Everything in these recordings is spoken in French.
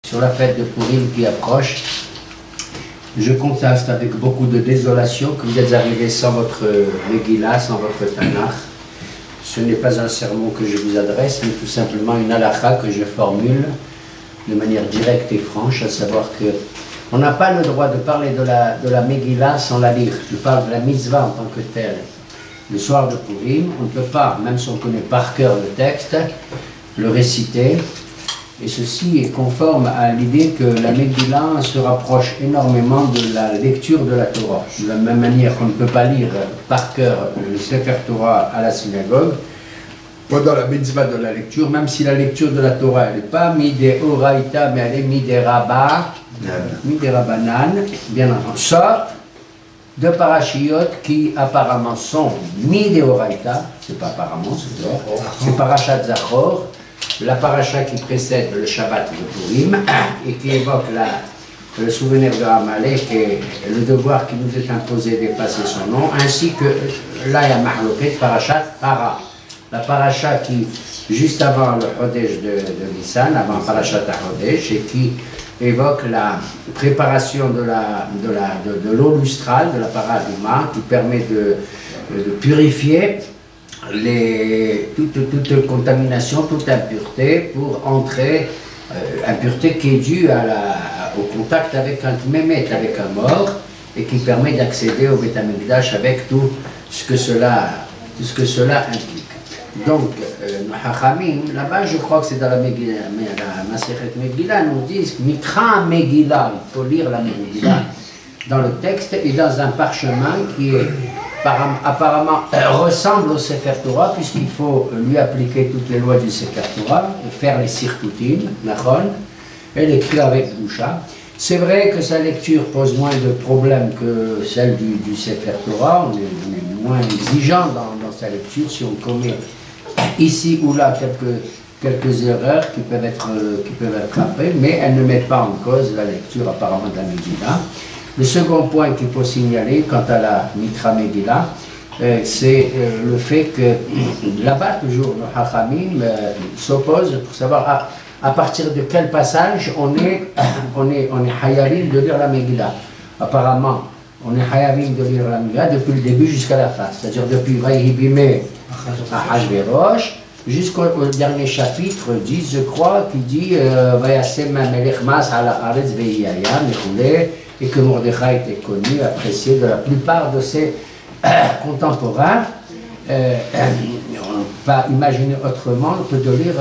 Sur la fête de Purim qui approche, je constate avec beaucoup de désolation que vous êtes arrivés sans votre Megillah, sans votre Tanakh. Ce n'est pas un sermon que je vous adresse, mais tout simplement une halakha que je formule de manière directe et franche, à savoir que on n'a pas le droit de parler de la Megillah sans la lire. Je parle de la mitzvah en tant que telle. Le soir de Purim, on ne peut pas, même si on connaît par cœur le texte, le réciter. Et ceci est conforme à l'idée que la Megillah se rapproche énormément de la lecture de la Torah. De la même manière qu'on ne peut pas lire par cœur le Sefer Torah à la synagogue, pendant la mitzvah de la lecture, même si la lecture de la Torah elle n'est pas midé oraïta, mais elle est midé rabba, midé rabbanan, bien entendu, sauf de parachiotes qui apparemment sont midé oraïta, c'est pas apparemment, c'est clair, c'est parachat Zachor, la paracha qui précède le Shabbat de Purim et qui évoque le souvenir de Amalek et le devoir qui nous est imposé d'effacer son nom, ainsi que l'Aya Mahloket, parachat Para. La paracha qui, juste avant le Chodesh de Nissan, avant parachat HaChodesh, et qui évoque la préparation de l'eau lustrale, de la paraduma, qui permet de purifier toute contamination, toute impureté, pour entrer, impureté qui est due au contact avec un tmémet, avec un mort, et qui permet d'accéder au Beth Amikdash avec tout ce que cela implique. Donc, Hachamim, là-bas, je crois que c'est dans la Megillah, la Masechet Megillah, nous disent Mikra Megillah, il faut lire la Megillah dans le texte et dans un parchemin qui est apparemment ressemble au Sefer Torah, puisqu'il faut lui appliquer toutes les lois du Sefer Torah, et faire les sirkutim, nachon, et l'écrire avec boucha. C'est vrai que sa lecture pose moins de problèmes que celle du Sefer Torah, on est moins exigeant dans sa lecture, si on commet ici ou là quelques erreurs qui peuvent être frappées, mais elles ne mettent pas en cause la lecture apparemment de la Megillah. Le second point qu'il faut signaler quant à la Mikra Megillah, c'est le fait que là-bas toujours le Hachamim s'oppose pour savoir à partir de quel passage on est hayavim de lire la Megillah. Apparemment, on est hayavim de lire la Megillah depuis le début jusqu'à la fin, c'est-à-dire depuis Vayibime à Hashverosh jusqu'au dernier chapitre 10, je crois, qui dit Vayasem Melech Mas ala Aretz Ve'iyaya, et que Mordechai était connu, apprécié de la plupart de ses contemporains. On ne peut pas imaginer autrement que de lire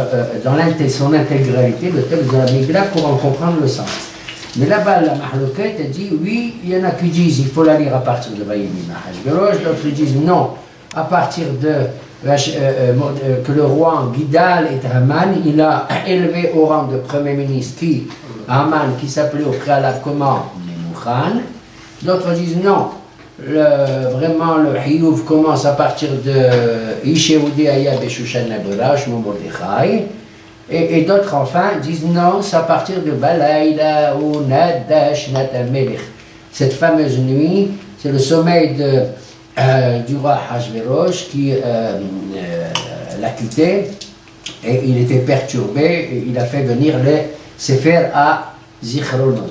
dans son intégralité le texte de la Megillah pour en comprendre le sens. Mais là-bas, la Mahloket dit oui, il y en a qui disent il faut la lire à partir de Vayimim Hashverosh, d'autres disent non, à partir de que le roi Gidal et Haman, il a élevé au rang de premier ministre Haman, qui s'appelait au préalable comment Nemuchan. D'autres disent non, vraiment le Hiyuv commence à partir de Ishéoudi Aya Beshushan Nabora, Shmo Mordechai. Et d'autres enfin disent non, c'est à partir de Balayla ou Nadash Natamelech. Cette fameuse nuit, c'est le sommeil du roi Hashverosh qui l'a quitté et il était perturbé et il a fait venir les Sefer à Zichronot.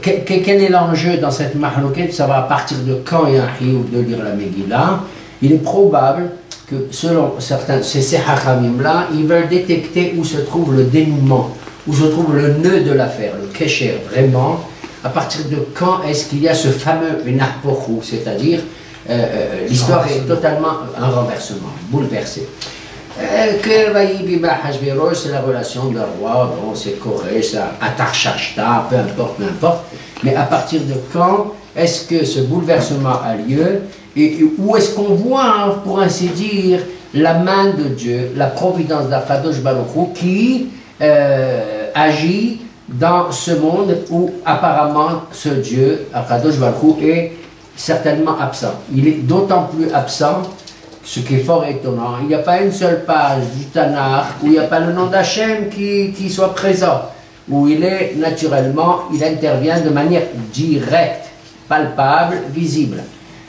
Quel est l'enjeu dans cette mahloket de savoir à partir de quand il y a un hiyuv de lire la Megillah? Il est probable que selon certains, ces hachamim-là, ils veulent détecter où se trouve le dénouement, où se trouve le nœud de l'affaire, le kesher, vraiment, à partir de quand est-ce qu'il y a ce fameux venahpochou, c'est-à-dire l'histoire est totalement un renversement, bouleversé. Que Vayibiba Hashverosh, c'est la relation d'un roi, bon, c'est Koresh, c'est Atarshashta, peu importe, mais à partir de quand est-ce que ce bouleversement a lieu et où est-ce qu'on voit, pour ainsi dire, la main de Dieu, la providence d'Akadosh Baruch Hu qui agit dans ce monde où apparemment ce Dieu, Akadosh Baruch Hu, est certainement absent. Il est d'autant plus absent, ce qui est fort étonnant. Il n'y a pas une seule page du Tanakh où il n'y a pas le nom d'Hachem qui soit présent, où il est naturellement, il intervient de manière directe, palpable, visible.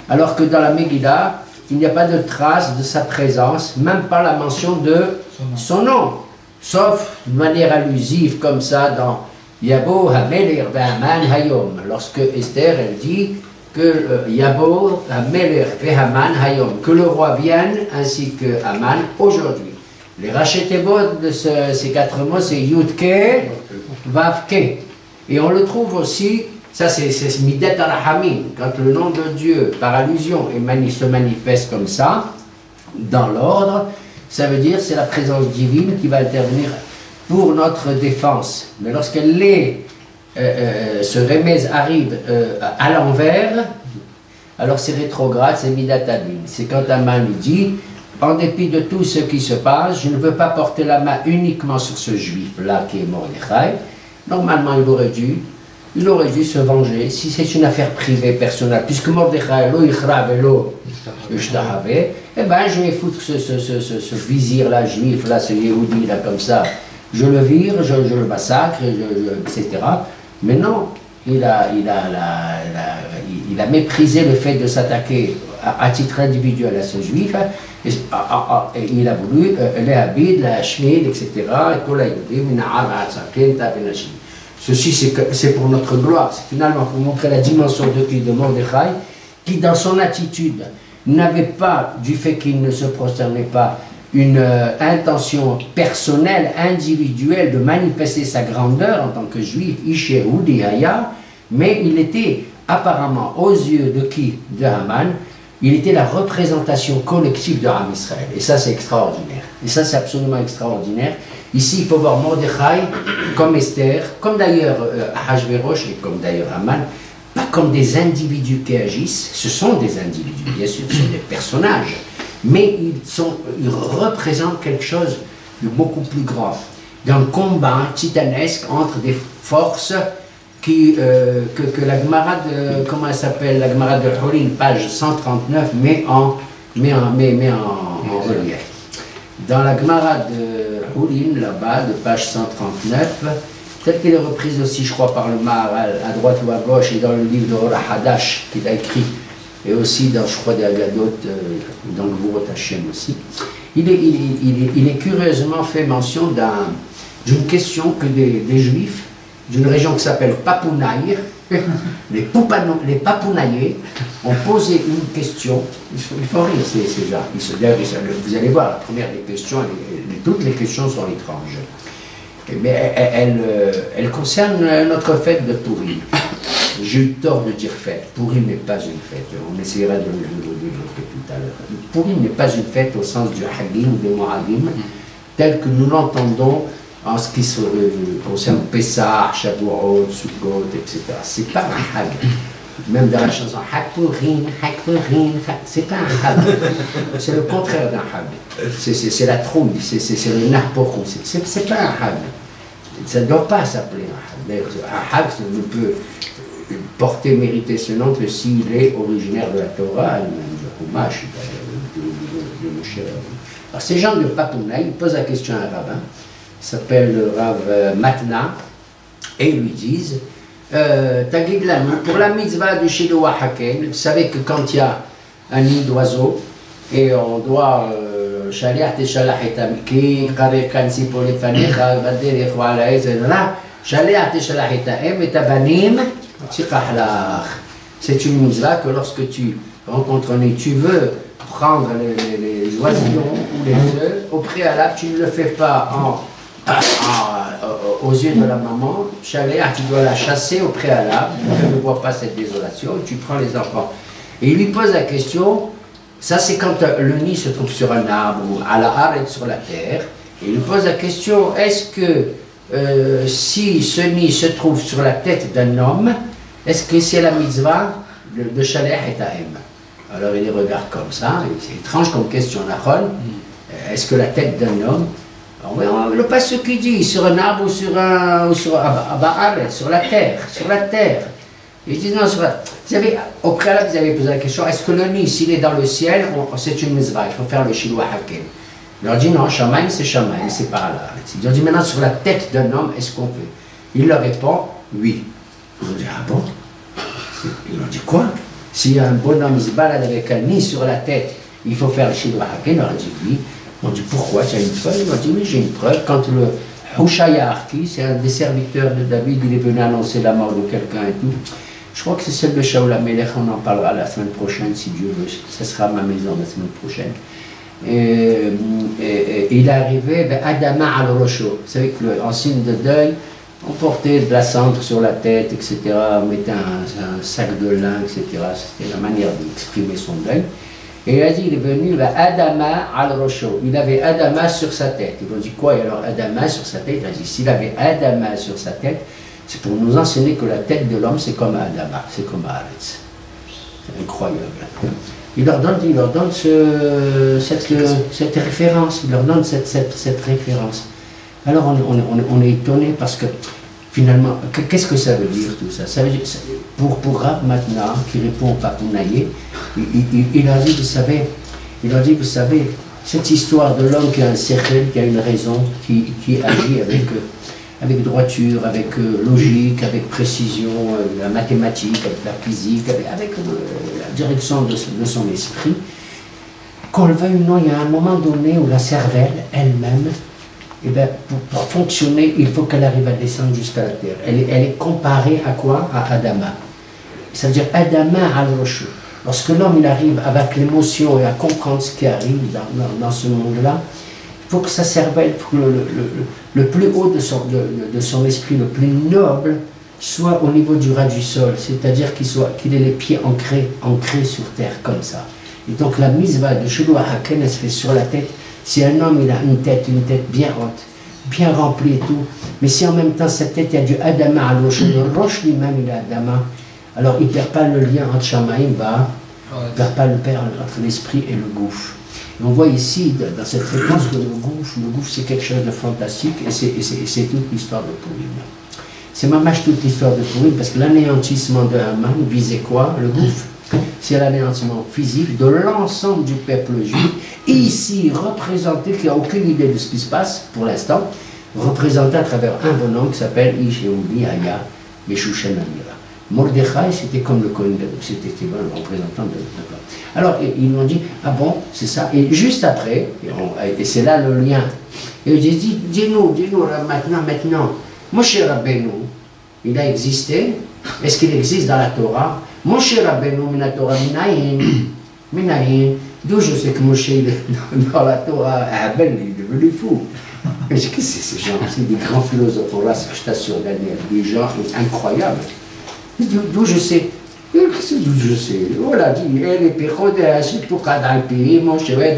Alors que dans la Megillah, il n'y a pas de trace de sa présence, même pas la mention de son nom. sauf de manière allusive comme ça dans Yabo Hameler Vehaman Hayom, lorsque Esther elle dit que Yabo Hameler Vehaman Hayom, que le roi vienne ainsi que Haman aujourd'hui. Les rachetébot de ces 4 mots, c'est Yudke, Vavke. Et on le trouve aussi, ça c'est Midet Arahamim, quand le nom de Dieu, par allusion, se manifeste comme ça, dans l'ordre, ça veut dire c'est la présence divine qui va intervenir pour notre défense. Mais lorsqu'elle ce remèze arrive à l'envers, alors c'est rétrograde, c'est Midat Adin. C'est quand Haman lui dit, en dépit de tout ce qui se passe, je ne veux pas porter la main uniquement sur ce juif-là qui est Mordechai. Normalement, il aurait dû se venger, si c'est une affaire privée, personnelle, puisque Mordechai, lo yichrav et lo yishtahav, eh bien, je vais foutre ce vizir-là, juif-là, ce Yehudi-là, comme ça. Je le vire, je le massacre, etc. Mais non, il a méprisé le fait de s'attaquer à titre individuel à ce juif, et il a voulu les habits, la shmid, etc. Ceci, c'est pour notre gloire, c'est finalement pour montrer la dimension de Mordechai, qui dans son attitude n'avait pas, du fait qu'il ne se prosternait pas, une intention personnelle, individuelle, de manifester sa grandeur en tant que juif, Ishéhoudi Haya, mais il était apparemment, aux yeux de qui? De Haman, il était la représentation collective de Ham Israël. Et ça, c'est extraordinaire. Et ça, c'est absolument extraordinaire. Ici, il faut voir Mordechai comme Esther, comme d'ailleurs Ahashverosh et comme d'ailleurs Haman, pas comme des individus qui agissent. Ce sont des individus, bien sûr, ce sont des personnages. Mais ils représentent quelque chose de beaucoup plus grand. D'un combat titanesque entre des forces que la Gemara de, comment elle s'appelle, la Gemara de Hurin, page 139, met en relief. Dans la Gemara de Hurin, là-bas, de page 139, telle qu'elle est reprise aussi, je crois, par le Maharal, à droite ou à gauche, et dans le livre de Ora Hadash, qu'il a écrit, et aussi dans, je crois, des Agadot, dans le Gvurot Hashem aussi, il est curieusement fait mention d'une question que des Juifs, d'une région qui s'appelle Papounaïr, les Papounaïers ont posé une question, il faut rire ces gens, vous allez voir, la première des questions, toutes les questions sont étranges, mais elles concernent notre fête de Purim. J'ai eu tort de dire fête, Purim n'est pas une fête, on essaiera de le développer tout à l'heure. Purim n'est pas une fête au sens du Hagim ou des Moadim, tel que nous l'entendons en ce qui concerne Pessah, Shavuot, Sukkot, etc. C'est pas un Hag. Même dans la chanson Hag Purim, c'est pas un Hag. C'est le contraire d'un Hag. C'est la trouille, c'est le Nahpochon. C'est pas un Hag. Ça ne doit pas s'appeler un Hag. Un Hag ne peut mériter ce nom que s'il est originaire de la Torah, du Chumash, de Moshe. Alors ces gens de Papounaï, ils posent la question à un rabbin, il s'appelle le Rav Matna, et ils lui disent Tagid Lanu, pour la mitzvah du Shiloh Haken, vous savez que quand il y a un nid d'oiseau, et on doit Shaliach Teshalach et Amki, Karek Kansi Polefanecha, Vaderech Wala Ezra, Shaliach Teshalach et Aem, et Abanim, Tziqahlach. C'est une mitzvah que lorsque tu rencontres un nid, tu veux prendre les oisillons ou les œufs, au préalable, tu ne le fais pas aux yeux de la maman, Shaléa, tu dois la chasser au préalable, elle ne voit pas cette désolation, tu prends les enfants. Et il lui pose la question, ça c'est quand le nid se trouve sur un arbre ou à la arête sur la terre, et il lui pose la question, est-ce que si ce nid se trouve sur la tête d'un homme, est-ce que c'est la mitzvah de Shaléa et Tahem? Alors il les regarde comme ça, c'est étrange comme question, est-ce que la tête d'un homme, le passage qui dit sur un arbre ou sur la terre. Ils disent non, au préalable, vous avez posé la question, est-ce que le nid, s'il est dans le ciel, c'est une mitzvah, il faut faire le Shiloh Haken. Il leur dit non, Shamaim, c'est par là. Ils leur dit maintenant sur la tête d'un homme, est-ce qu'on peut? Il leur répond oui. Ils leur dit ah bon? Ils leur dit quoi? S'il y a un bonhomme qui se balade avec un nid sur la tête, il faut faire le Shiloh Haken. Il leur dit oui. On dit pourquoi, tu as une preuve? Il m'a dit oui, j'ai une preuve. Quand le Houchayarki, c'est un des serviteurs de David, il est venu annoncer la mort de quelqu'un et tout. Je crois que c'est celle de Shaoul HaMelech, on en parlera la semaine prochaine si Dieu veut. Ce sera à ma maison la semaine prochaine. Et il est arrivé, Adama al-Rosho. Vous savez qu'en signe de deuil, on portait de la cendre sur la tête, etc. On mettait un sac de lin, etc. C'était la manière d'exprimer son deuil. Et il a dit, il est venu, Adama al-Rosho. Il avait Adama sur sa tête. Ils ont dit quoi? Et alors Adama sur sa tête, il a dit, s'il avait Adama sur sa tête, c'est pour nous enseigner que la tête de l'homme, c'est comme Adama, c'est comme Haaretz. C'est incroyable. Il leur donne cette référence, il leur donne cette référence. Alors on est étonné parce que finalement, qu'est-ce que ça veut dire tout ça? Ça veut dire, pour Rav maintenant, qui répond au Papounaïe, il a dit, vous savez, cette histoire de l'homme qui a un cercle, qui a une raison, qui agit avec droiture, avec logique, avec précision, la mathématique, avec la physique, avec la direction de son esprit. Qu'on le veuille ou non, il y a un moment donné où la cervelle elle-même, eh bien, pour fonctionner, il faut qu'elle arrive à descendre jusqu'à la terre. Elle est comparée à quoi? À Adama. Ça veut dire Adama al-Roshu. Lorsque l'homme il arrive avec l'émotion et à comprendre ce qui arrive dans ce monde-là, il faut que sa cervelle, le plus haut de son esprit, le plus noble, soit au niveau du ras du sol, c'est-à-dire qu'il ait les pieds ancrés sur terre, comme ça. Et donc la misva de Shulua Haken, elle se fait sur la tête. Si un homme il a une tête bien haute, bien remplie et tout, mais si en même temps cette tête, il y a du Adama à l'Osh, le Roche lui-même il a Adama, alors il ne perd pas le lien entre Shamaïm, il ne perd pas le père entre l'esprit et le gouffre. On voit ici, dans cette fréquence, que le gouffre c'est quelque chose de fantastique et c'est toute l'histoire de Purim. C'est mamache toute l'histoire de Purim parce que l'anéantissement de Haman visait quoi? Le gouffre. C'est l'anéantissement physique de l'ensemble du peuple juif, ici représenté, qui n'a aucune idée de ce qui se passe pour l'instant, représenté à travers un bonhomme qui s'appelle Ishéouli Aya Meshushan Amira. Mordechai, c'était comme le Kohen Gadol, c'était le représentant de alors, ils m'ont dit, ah bon, c'est ça. Et juste après, et c'est là le lien, et ils dit, dis-nous, maintenant, Moshe Rabbeinu, il a existé, est-ce qu'il existe dans la Torah? Moshe Rabbeinu, min Torah, minayin, d'où je sais que Moshe, il est dans la Torah, il est devenu fou. Mais qu'est-ce que c'est ces gens? C'est des grands philosophes, là, je t'assure, Daniel, des gens incroyables. D'où je sais? D'où je sais? On l'a dit, les péchos de Hachit pour dans le pays, Moshe, mais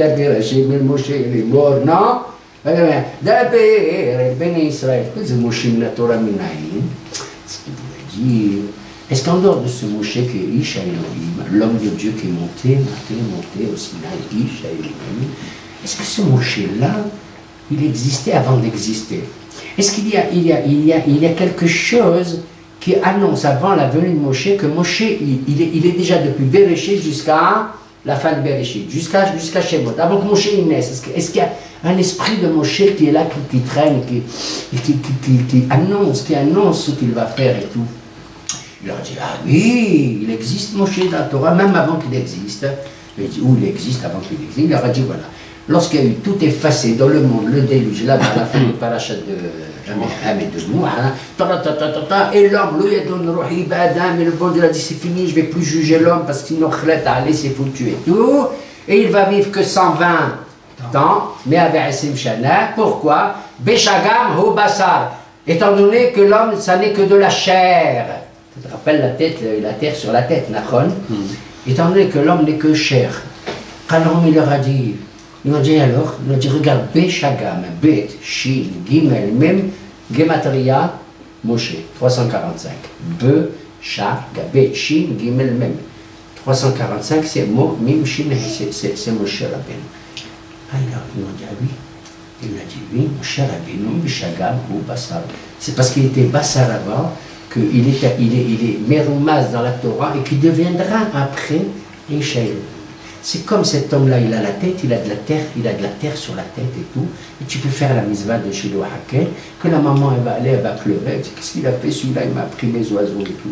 Moshe, il est mort, non? Dans le pays, Ben Israël, c'est Moshe, min Torah, minayin. Ce qu'il voulait dire. Est-ce qu'en dehors de ce Moshe qui est Ish Elohim, l'homme de Dieu qui est monté au Sinaï, Ish Elohim, est-ce que ce Moshe-là, il existait avant d'exister? Est-ce qu'il y a quelque chose qui annonce avant la venue de Moshe que Moshe, il est déjà depuis Bereshit jusqu'à la fin de Bereshit, jusqu'à Shemot, avant que Moshe il naisse? Est-ce qu'il y a un esprit de Moshe qui est là, qui traîne, qui annonce ce qu'il va faire et tout? Il leur dit, ah oui, il existe Moshe dans la Torah, même avant qu'il existe. Il dit, où il existe avant qu'il existe? Il leur a dit, voilà, lorsqu'il y a eu tout effacé dans le monde, le déluge, là, à la fin du parachat de Mohamed de Noah, et l'homme, et le bon Dieu a dit, c'est fini, je ne vais plus juger l'homme parce que sinon, allez, c'est foutu et tout. Et il va vivre que 120 ans, mais avec Hassim Shana. Pourquoi? Beshagam ho basar. Étant donné que l'homme, ça n'est que de la chair. Tu te rappelles la terre sur la tête, Nachon? Étant donné que l'homme n'est que chair. Alors il leur a dit, ils ont dit alors, ils ont dit, regarde, Beshagam, Bet, Shin, Gimel, Mem, Gematria, Moshe, 345. Be-Shagam, Bet, Shin, Gimel, Mem. 345, c'est Mo, Mim, Shin, c'est Moshe Rabbeinu. Alors, ils ont dit, ah oui. Il a dit, oui, Moshe Rabbeinu, Beshagam, ou Bassar. C'est parce qu'il était Bassar avant, qu'il est Meroumaz dans la Torah et qui deviendra après Ishaïl. C'est comme cet homme-là, il a la tête, il a de la terre sur la tête et tout. Et tu peux faire la misva de Shilo Hakel, que la maman elle va aller, elle va pleurer. Elle dit, qu'est-ce qu'il a fait celui-là? Il m'a pris mes oiseaux et tout.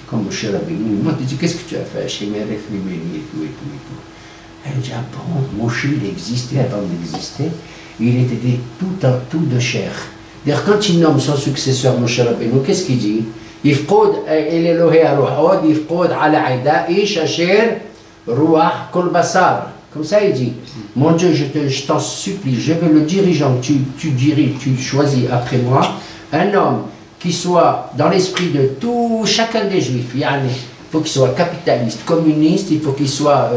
Comme Moshe Rabbeinu, il dit, qu'est-ce que tu as fait chez Meref Mimeni et tout. Elle dit, ah bon, Moshe, il existait avant d'exister. Il était tout de chair. D'ailleurs, quand il nomme son successeur, Moshe Rabbeinu, qu'est-ce qu'il dit? يفقد الإلهي روحه يفقد على عداء إيش أشير روح كل بصار. Comme ça il dit, mon Dieu, je t'en supplie, je veux le dirigeant, tu diriges, tu choisis après moi, un homme qui soit dans l'esprit de tout, chacun des juifs. Il faut qu'il soit capitaliste, communiste, il faut qu'il soit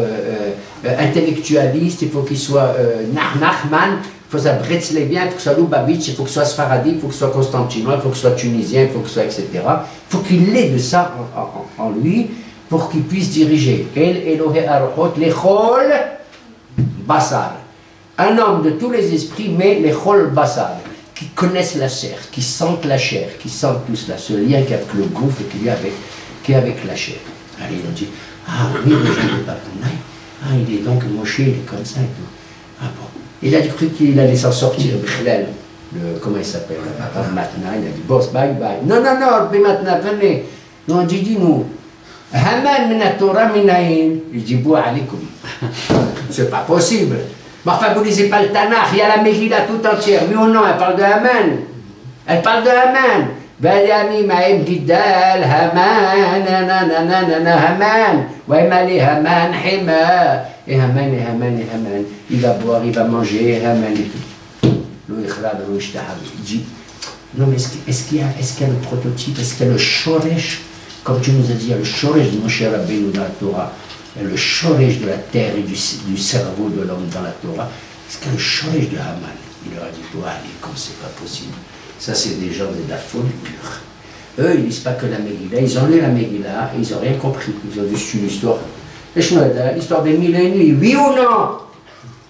intellectualiste, il faut qu'il soit Nachman, il faut que ça Bretzlevien, il faut que ce soit Lubavitch, il faut que ce soit Sfaradi, il faut que ce soit Constantinois, il faut que ce soit tunisien, il faut que ce soit etc. Il faut qu'il ait de ça en lui pour qu'il puisse diriger. El Elohe Arohot, l'Echol Basar. Un homme de tous les esprits, mais l'Echol Basar, qui connaissent la chair, qui sentent la chair, qui sentent tout cela, ce lien qu'avec le gouffre qu'il y a avec la chair. Alors ils ont dit, ah oui, le gens de Babounaï, ah il est donc Moshe, il est comme ça et tout. Ah bon. Il a cru qu'il allait s'en sortir, comment il s'appelle, Matna, il a dit, boss, bye bye. Non, non, non, Matna, venez. Nous on dit, dis-nous, Haman min Torah minayin, il dit, bois alikum. C'est pas possible. Mais enfin, vous lisez pas le Tanakh, il y a la Megillah tout entière. Oui ou non, elle parle de Haman. Elle parle de Haman. Baliami ma'im gidal, Haman, Haman. Waimali Haman, Hima. Et Haman, et Haman, et Haman. Il va boire, il va manger, et Haman et tout. Il dit, non mais est-ce qu'il y a le prototype, est-ce qu'il y a le shoresh, comme tu nous as dit, il y a le shoresh de Moshe Rabbeinu dans la Torah. Il y a le shoresh de la terre et du cerveau de l'homme dans la Torah. Est-ce qu'il y a le shoresh de Haman? Il leur a dit, toi, allez, comme c'est pas possible. Ça, c'est des gens de la folie pure. Eux, ils ne lisent pas que la Megillah. Ils ont lu la Megillah et ils n'ont rien compris. Ils ont juste une histoire. L'histoire des mille et une nuits. Oui ou non?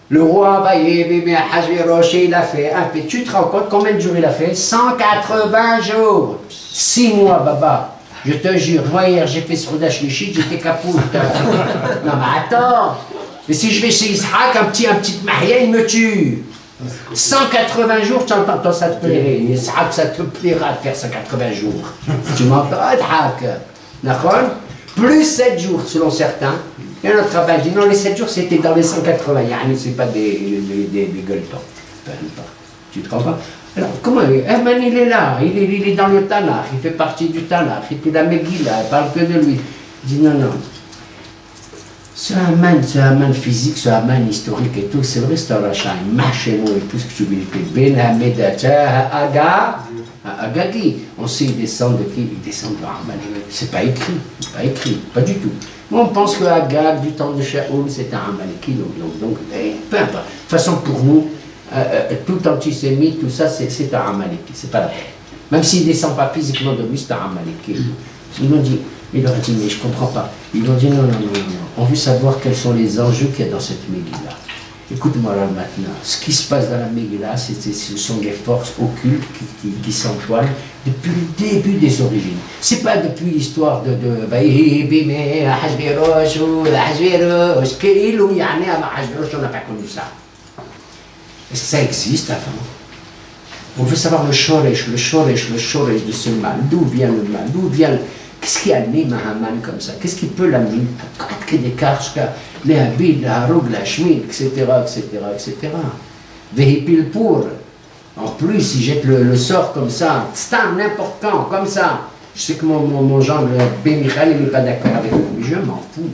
Le roi envoyé, bébé Hachvérosh, il a fait. Tu te rends compte combien de jours il a fait? 180 jours. 6 mois, baba. Je te jure, moi hier j'ai fait Souda Shlichit, j'étais capoute. Non mais attends, mais si je vais chez Ishaq, un petit Mahia, il me tue. 180 jours, tu entends, ça te plairait. Ishaq, ça te plaira de faire 180 jours. Tu m'entends, Ishaq. D'accord? Plus 7 jours selon certains. Et un autre travail dit non, les 7 jours c'était dans les 180. C'est pas des gueuletons. Tu te comprends? Alors, comment Haman, il est là, il est dans le Tanakh, il fait partie du Tanakh, il fait la Megillah, il parle que de lui. Il dit non, non. Ce Haman physique, ce Haman historique et tout, c'est vrai, c'est un rachat, un machéno et tout ce que tu veux dire. Ben Hamedata Agagi. On sait, il descend de qui? Il descend de Haman. C'est pas écrit, pas du tout. On pense que Agag, du temps de Shaoul, c'est un Amaleki, donc peu importe. De toute façon, pour nous, tout antisémite, tout ça, c'est un Amaleki, c'est pas la peine. Même s'il ne descend pas physiquement de lui, c'est un Amaleki. Il leur a dit, mais je ne comprends pas. Ils ont dit, non, on veut savoir quels sont les enjeux qu'il y a dans cette Megillah. Écoute-moi là maintenant, ce qui se passe dans la Megillah, ce sont des forces occultes qui s'emploient depuis le début des origines. Ce n'est pas depuis l'histoire de Hachvérosh ou Hachvérosh, on n'a pas connu ça. Est-ce que ça existe avant? On veut savoir le shoresh de ce mal. D'où vient le mal? Qu'est-ce qui anime Haman comme ça? Qu'est-ce qui peut l'amener à créer des cartes, les habits, la haroug, la shmid, etc., etc., etc. Vehipil pour. En plus, il jette le sort comme ça, stam, n'importe quand, comme ça. Je sais que mon genre, le Bémichal, il n'est pas d'accord avec moi, mais je m'en fous.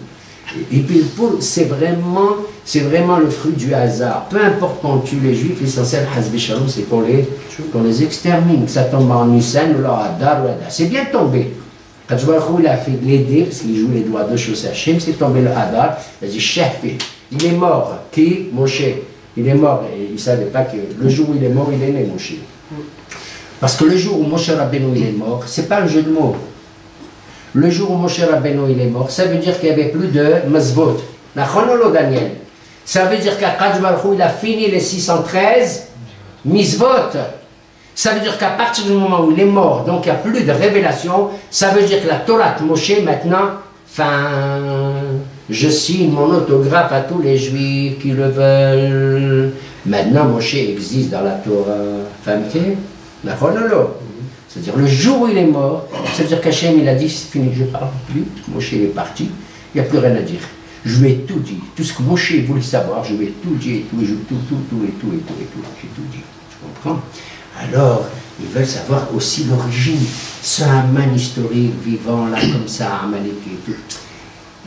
Et puis c'est vraiment le fruit du hasard. Peu importe qu'on tue les juifs, l'essentiel, Hazbi Shalom, c'est qu'on les extermine. Que ça tombe en Nissan ou en Hadar ou Hadar. C'est bien tombé. Quand je vois il a fait de l'aider, parce qu'il joue les doigts de choses à Hachem, c'est tombé le Hadar. Il a dit, chef, il est mort. Qui? Moshe. Il est mort. Et il ne savait pas que le jour où il est mort, il est né, Moshe. Parce que le jour où Moshe Rabbeinu il est mort, ce n'est pas un jeu de mots. Le jour où Moshe Rabbeinu il est mort, ça veut dire qu'il n'y avait plus de Mazvot. La chronologue Daniel. Ça veut dire qu'Akadosh Baruch Hu, il a fini les 613 Mizvot. Ça veut dire qu'à partir du moment où il est mort, donc il n'y a plus de révélation, ça veut dire que la Torah de Moshe maintenant, je signe mon autographe à tous les juifs qui le veulent. Maintenant Moshe existe dans la Torah. La chronologue. C'est-à-dire le jour où il est mort, c'est-à-dire qu'Hachem il a dit c'est fini, je ne parle plus, Moshe il est parti, il n'y a plus rien à dire. Je lui ai tout dit. Tout ce que Moshe voulait savoir, je lui ai tout dit et tout, tout dit. Tu comprends? Alors, ils veulent savoir aussi l'origine. Ce Haman historique, vivant là, comme ça, Amalek et tout.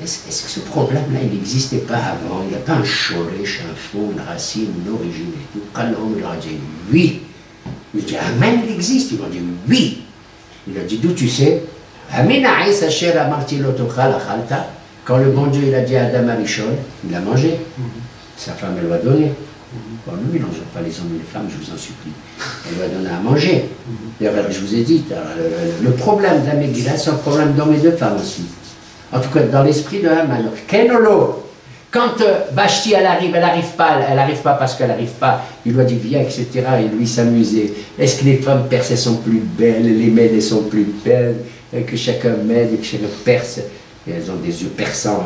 Est-ce que ce problème-là, il n'existait pas avant? Il n'y a pas un shoresh, un fond, une racine, une origine et tout. Quand l'homme leur a dit oui, il dit Amen, il existe. Ils ont dit oui. Il a dit d'où tu sais? Quand le bon Dieu il a dit à Adam Arishon, il a mangé. Sa femme, elle lui a donné. Bon, ne mélangez pas les hommes et les femmes, je vous en supplie. Elle lui a donné à manger. D'ailleurs, je vous ai dit, le problème de la Megillah, c'est un problème d'hommes et de femmes aussi. En tout cas, dans l'esprit de Haman. Kenolo, quand Vashti, elle n'arrive pas parce qu'elle n'arrive pas, il lui a dit viens, etc. Et lui s'amusait. Est-ce que les femmes perses, elles sont plus belles, les Mèdes, elles sont plus belles, que chacun Mède et que chacun Perse? Et elles ont des yeux perçants,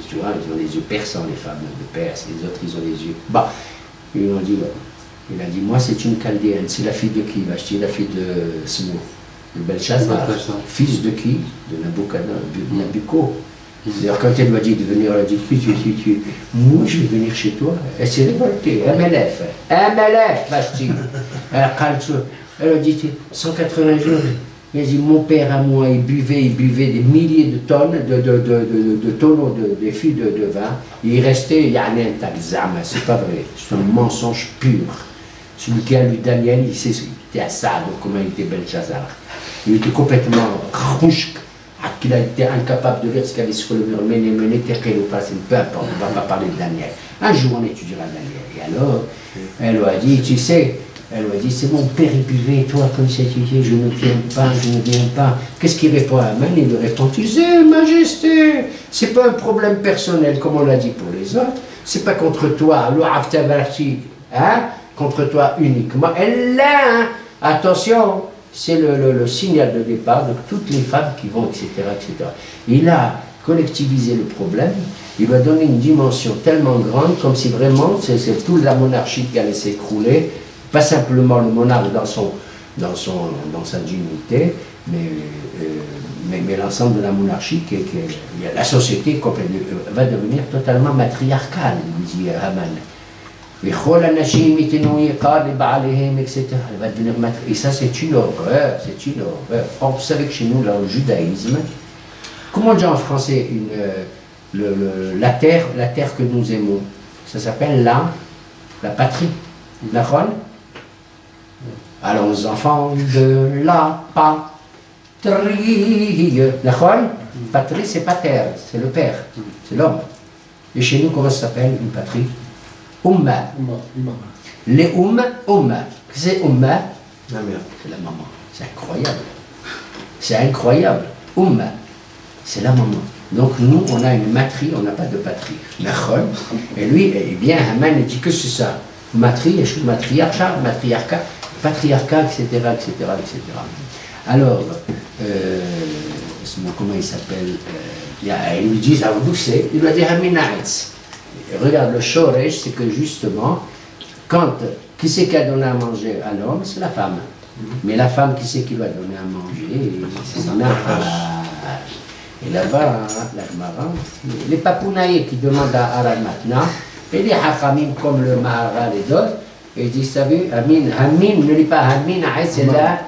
tu vois, ils ont des yeux perçants, les femmes de Perse, les autres, ils ont des yeux. Bah, ils lui ont dit, ouais. Il a dit, moi, c'est une Chaldéenne. C'est la fille de qui? Vashti, la fille de Smou. De Belshazzar, fils de qui? De Nabucco. D'ailleurs, quand elle m'a dit de venir, elle a dit, moi je vais venir chez toi. Elle s'est révoltée, MLF, Vashti. Elle a dit, 180 jours. Elle a dit, mon père à moi, il buvait des milliers de tonnes, de tonneaux, des fûts de vin. Et il restait, il y a un talzama, c'est pas vrai, c'est un mensonge pur. Celui qui a lu Daniel, il était à ça, donc comment il était Belshazzar. Il était complètement rouge, qu'il a été incapable de lire ce qu'il y avait sur le mur. Mais peu importe, on ne va pas parler de Daniel. Un jour, on étudiera Daniel. Et alors, elle lui a dit, tu sais, c'est mon père, il buvait, toi, comme ça, tu dis, je ne viens pas. Qu'est-ce qu'il répond à Haman? Il lui répond, tu sais, Majesté, c'est pas un problème personnel, comme on l'a dit pour les autres, c'est pas contre toi, hein, contre toi uniquement. Elle l'a, hein, attention. C'est le signal de départ de toutes les femmes qui vont, etc., etc. Il a collectivisé le problème, il lui a donné une dimension tellement grande, comme si vraiment c'est toute la monarchie qui allait s'écrouler, pas simplement le monarque dans sa dignité, mais l'ensemble de la monarchie, la société va devenir totalement matriarcale, dit Haman. Et ça, c'est une horreur, Or, vous savez que chez nous, dans le judaïsme, comment on dit en français la terre que nous aimons? Ça s'appelle la patrie. D'accord? Allons, enfants de la patrie. D'accord? Patrie, c'est pas terre, c'est le père, c'est l'homme. Et chez nous, comment ça s'appelle une patrie? Umma. Les Umma. C'est Umma? La mère. C'est la maman. C'est incroyable. C'est incroyable. Umma. C'est la maman. Donc nous, on a une matrie, on n'a pas de patrie. Et lui, eh bien, Haman, il dit que c'est ça. Matrie, matriarcat, patriarcat, etc., etc., etc. Alors, comment il s'appelle? Ils lui disent, d'où c'est? Il lui a dit Haminaetz. Regarde, le shoresh, c'est que justement, qui c'est qui a donné à manger à l'homme? C'est la femme. Mais la femme, qui c'est qui lui a donné à manger? C'est son Nahash. Et là-bas, les papounaïs qui demandent à Aral Matna, et les Hachamim comme le Maharal et d'autres, et ils disent, vous savez, Hamim, ne lis pas Hamim, c'est là,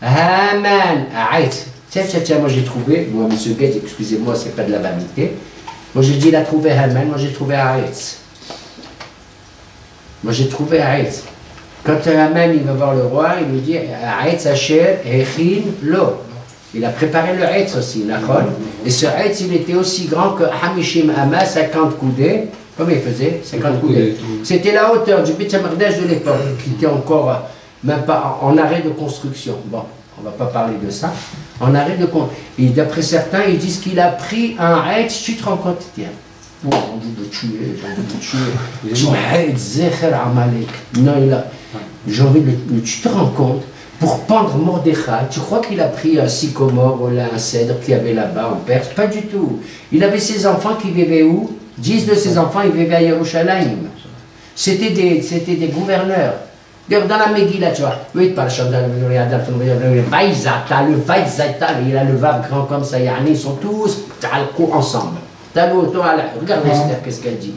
Haman, tiens, moi j'ai trouvé, moi, monsieur Gued, excusez-moi, c'est pas de la vanité. Moi j'ai dit, il a trouvé Haman, moi j'ai trouvé Haïtz. Quand Haman il va voir le roi, il lui dit, Haïtz Asher, Echin, Lo. Il a préparé le Haïtz aussi, d'accord? Et ce Haïtz, il était aussi grand que Hamishim Hama, 50 coudées. Combien il faisait? 50 coudées. C'était la hauteur du Beth Amikdash de l'époque, qui était encore même pas en arrêt de construction. Bon. On ne va pas parler de ça. On arrête de compte. Et d'après certains, ils disent qu'il a pris un Haïtz, tu te rends compte, tiens. Bon, j'ai envie de tuer. Non, j'ai envie de tu te rends compte, pour pendre Mordechai, tu crois qu'il a pris un sycomore ou un cèdre qu'il y avait là-bas en Perse? Pas du tout. Il avait ses enfants qui vivaient où? 10 de ses enfants, ils vivaient à Yerushalayim. C'était des gouverneurs. Regarde dans la Megillah, tu vois. Oui, par le Vaizata, il a le vav grand comme ça, ils sont tous ensemble. Regarde Esther, qu'est-ce qu'elle dit.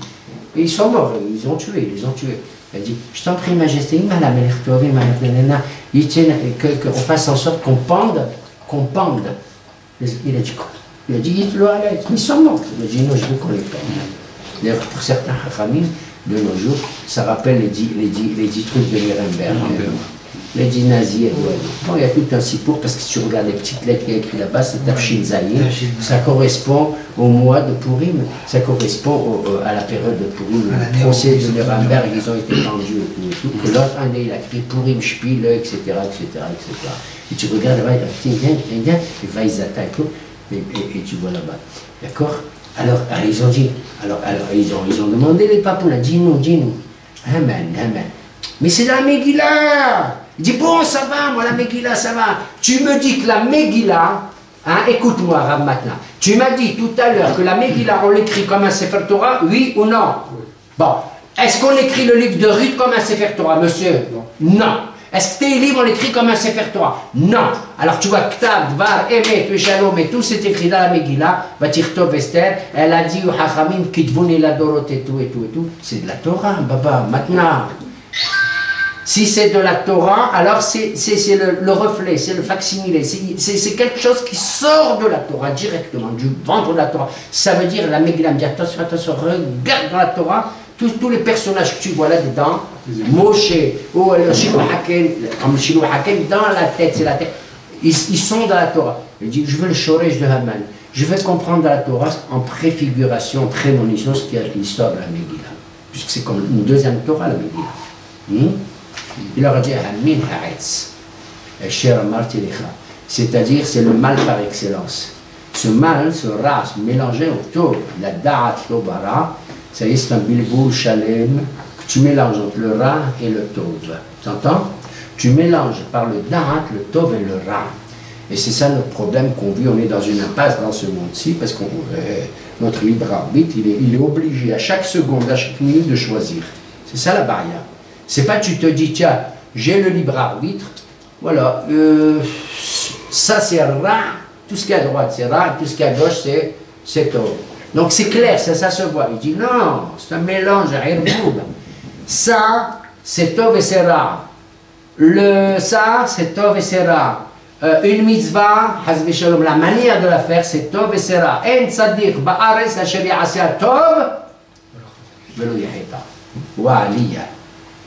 Et ils sont morts, ils ont tué, ils ont tué. Elle dit, je t'en prie, Majesté, qu'on fasse en sorte qu'on pende. Il a dit quoi? Il a dit, ils sont morts. Il a dit, non, je veux qu'on les pende. D'ailleurs, pour certains Hachamim, de nos jours, ça rappelle les dix trucs de Nuremberg, les 10 nazis. Bon, il y a tout un sipour, parce que si tu regardes les petites lettres qu'il y a écrites là-bas, c'est Tafshin Zayin, ça correspond au mois de Purim, ça correspond à la période de Purim, le procès de Nuremberg, ils ont été pendus et tout. Que l'autre année, il a écrit Purim, Spiel, etc., etc., etc. Et tu regardes là-bas, il va ils attaquent et tu vois là-bas. D'accord? Alors, ils ont dit, ils ont demandé les papous, là, dis-nous. Amen. Mais c'est dans la Megillah. Il dit, bon, ça va, moi, la Megillah, ça va. Tu me dis que la Megillah, hein, écoute-moi, Rav Matna, tu m'as dit tout à l'heure que la Megillah, on l'écrit comme un Sefer Torah, oui ou non? Bon, est-ce qu'on écrit le livre de Ruth comme un Sefer Torah, monsieur? Non. Est-ce que tes livres, on l'écrit comme un Sefer Torah? Non. Alors tu vois, Ktab, Dvar, Emet, Shalom, et tout c'est écrit dans la Megillah, Vatirtov Esther, elle a dit, Hachamim, Kitvuni la Dorot, et tout. C'est de la Torah, Baba, maintenant. Si c'est de la Torah, alors c'est le reflet, c'est le facsimilé, c'est quelque chose qui sort de la Torah directement, du ventre de la Torah. Ça veut dire, la Megillah me dit, attention, regarde dans la Torah, tous les personnages que tu vois là-dedans, Moshe, ou le Shiloh Hakem, dans la tête, c'est la tête, ils sont dans la Torah. Il dit, je veux le shoresh de Haman, je veux comprendre dans la Torah en préfiguration, prémonition, ce qui est l'histoire de la Megillah, puisque c'est comme une deuxième Torah, la Megillah. Il leur a dit, Hamin Haaretz, c'est-à-dire c'est le mal par excellence. Ce mal, ce ras, mélangé au tov, la da'at tobara, ça y est, c'est un bilboul shalem, que tu mélanges entre le ra et le tov. Tu entends? Tu mélanges par le da'at, le tov et le ra. Et c'est ça notre problème qu'on vit, on est dans une impasse dans ce monde-ci, parce que notre libre arbitre, il est obligé à chaque seconde, à chaque minute de choisir. C'est ça la barrière. C'est pas tu te dis, tiens, j'ai le libre arbitre, voilà, ça c'est ra, tout ce qui est à droite c'est ra, tout ce qui est à gauche c'est tov. Donc c'est clair, ça se voit. Il dit non, c'est un mélange, ça c'est tov et c'est ra. Ça c'est tov et c'est ra. Une mitzvah, la manière de la faire c'est tov et c'est ra. En tzaddik ba'aretz asher ya'aseh tov velo yahita. Wa aliyah.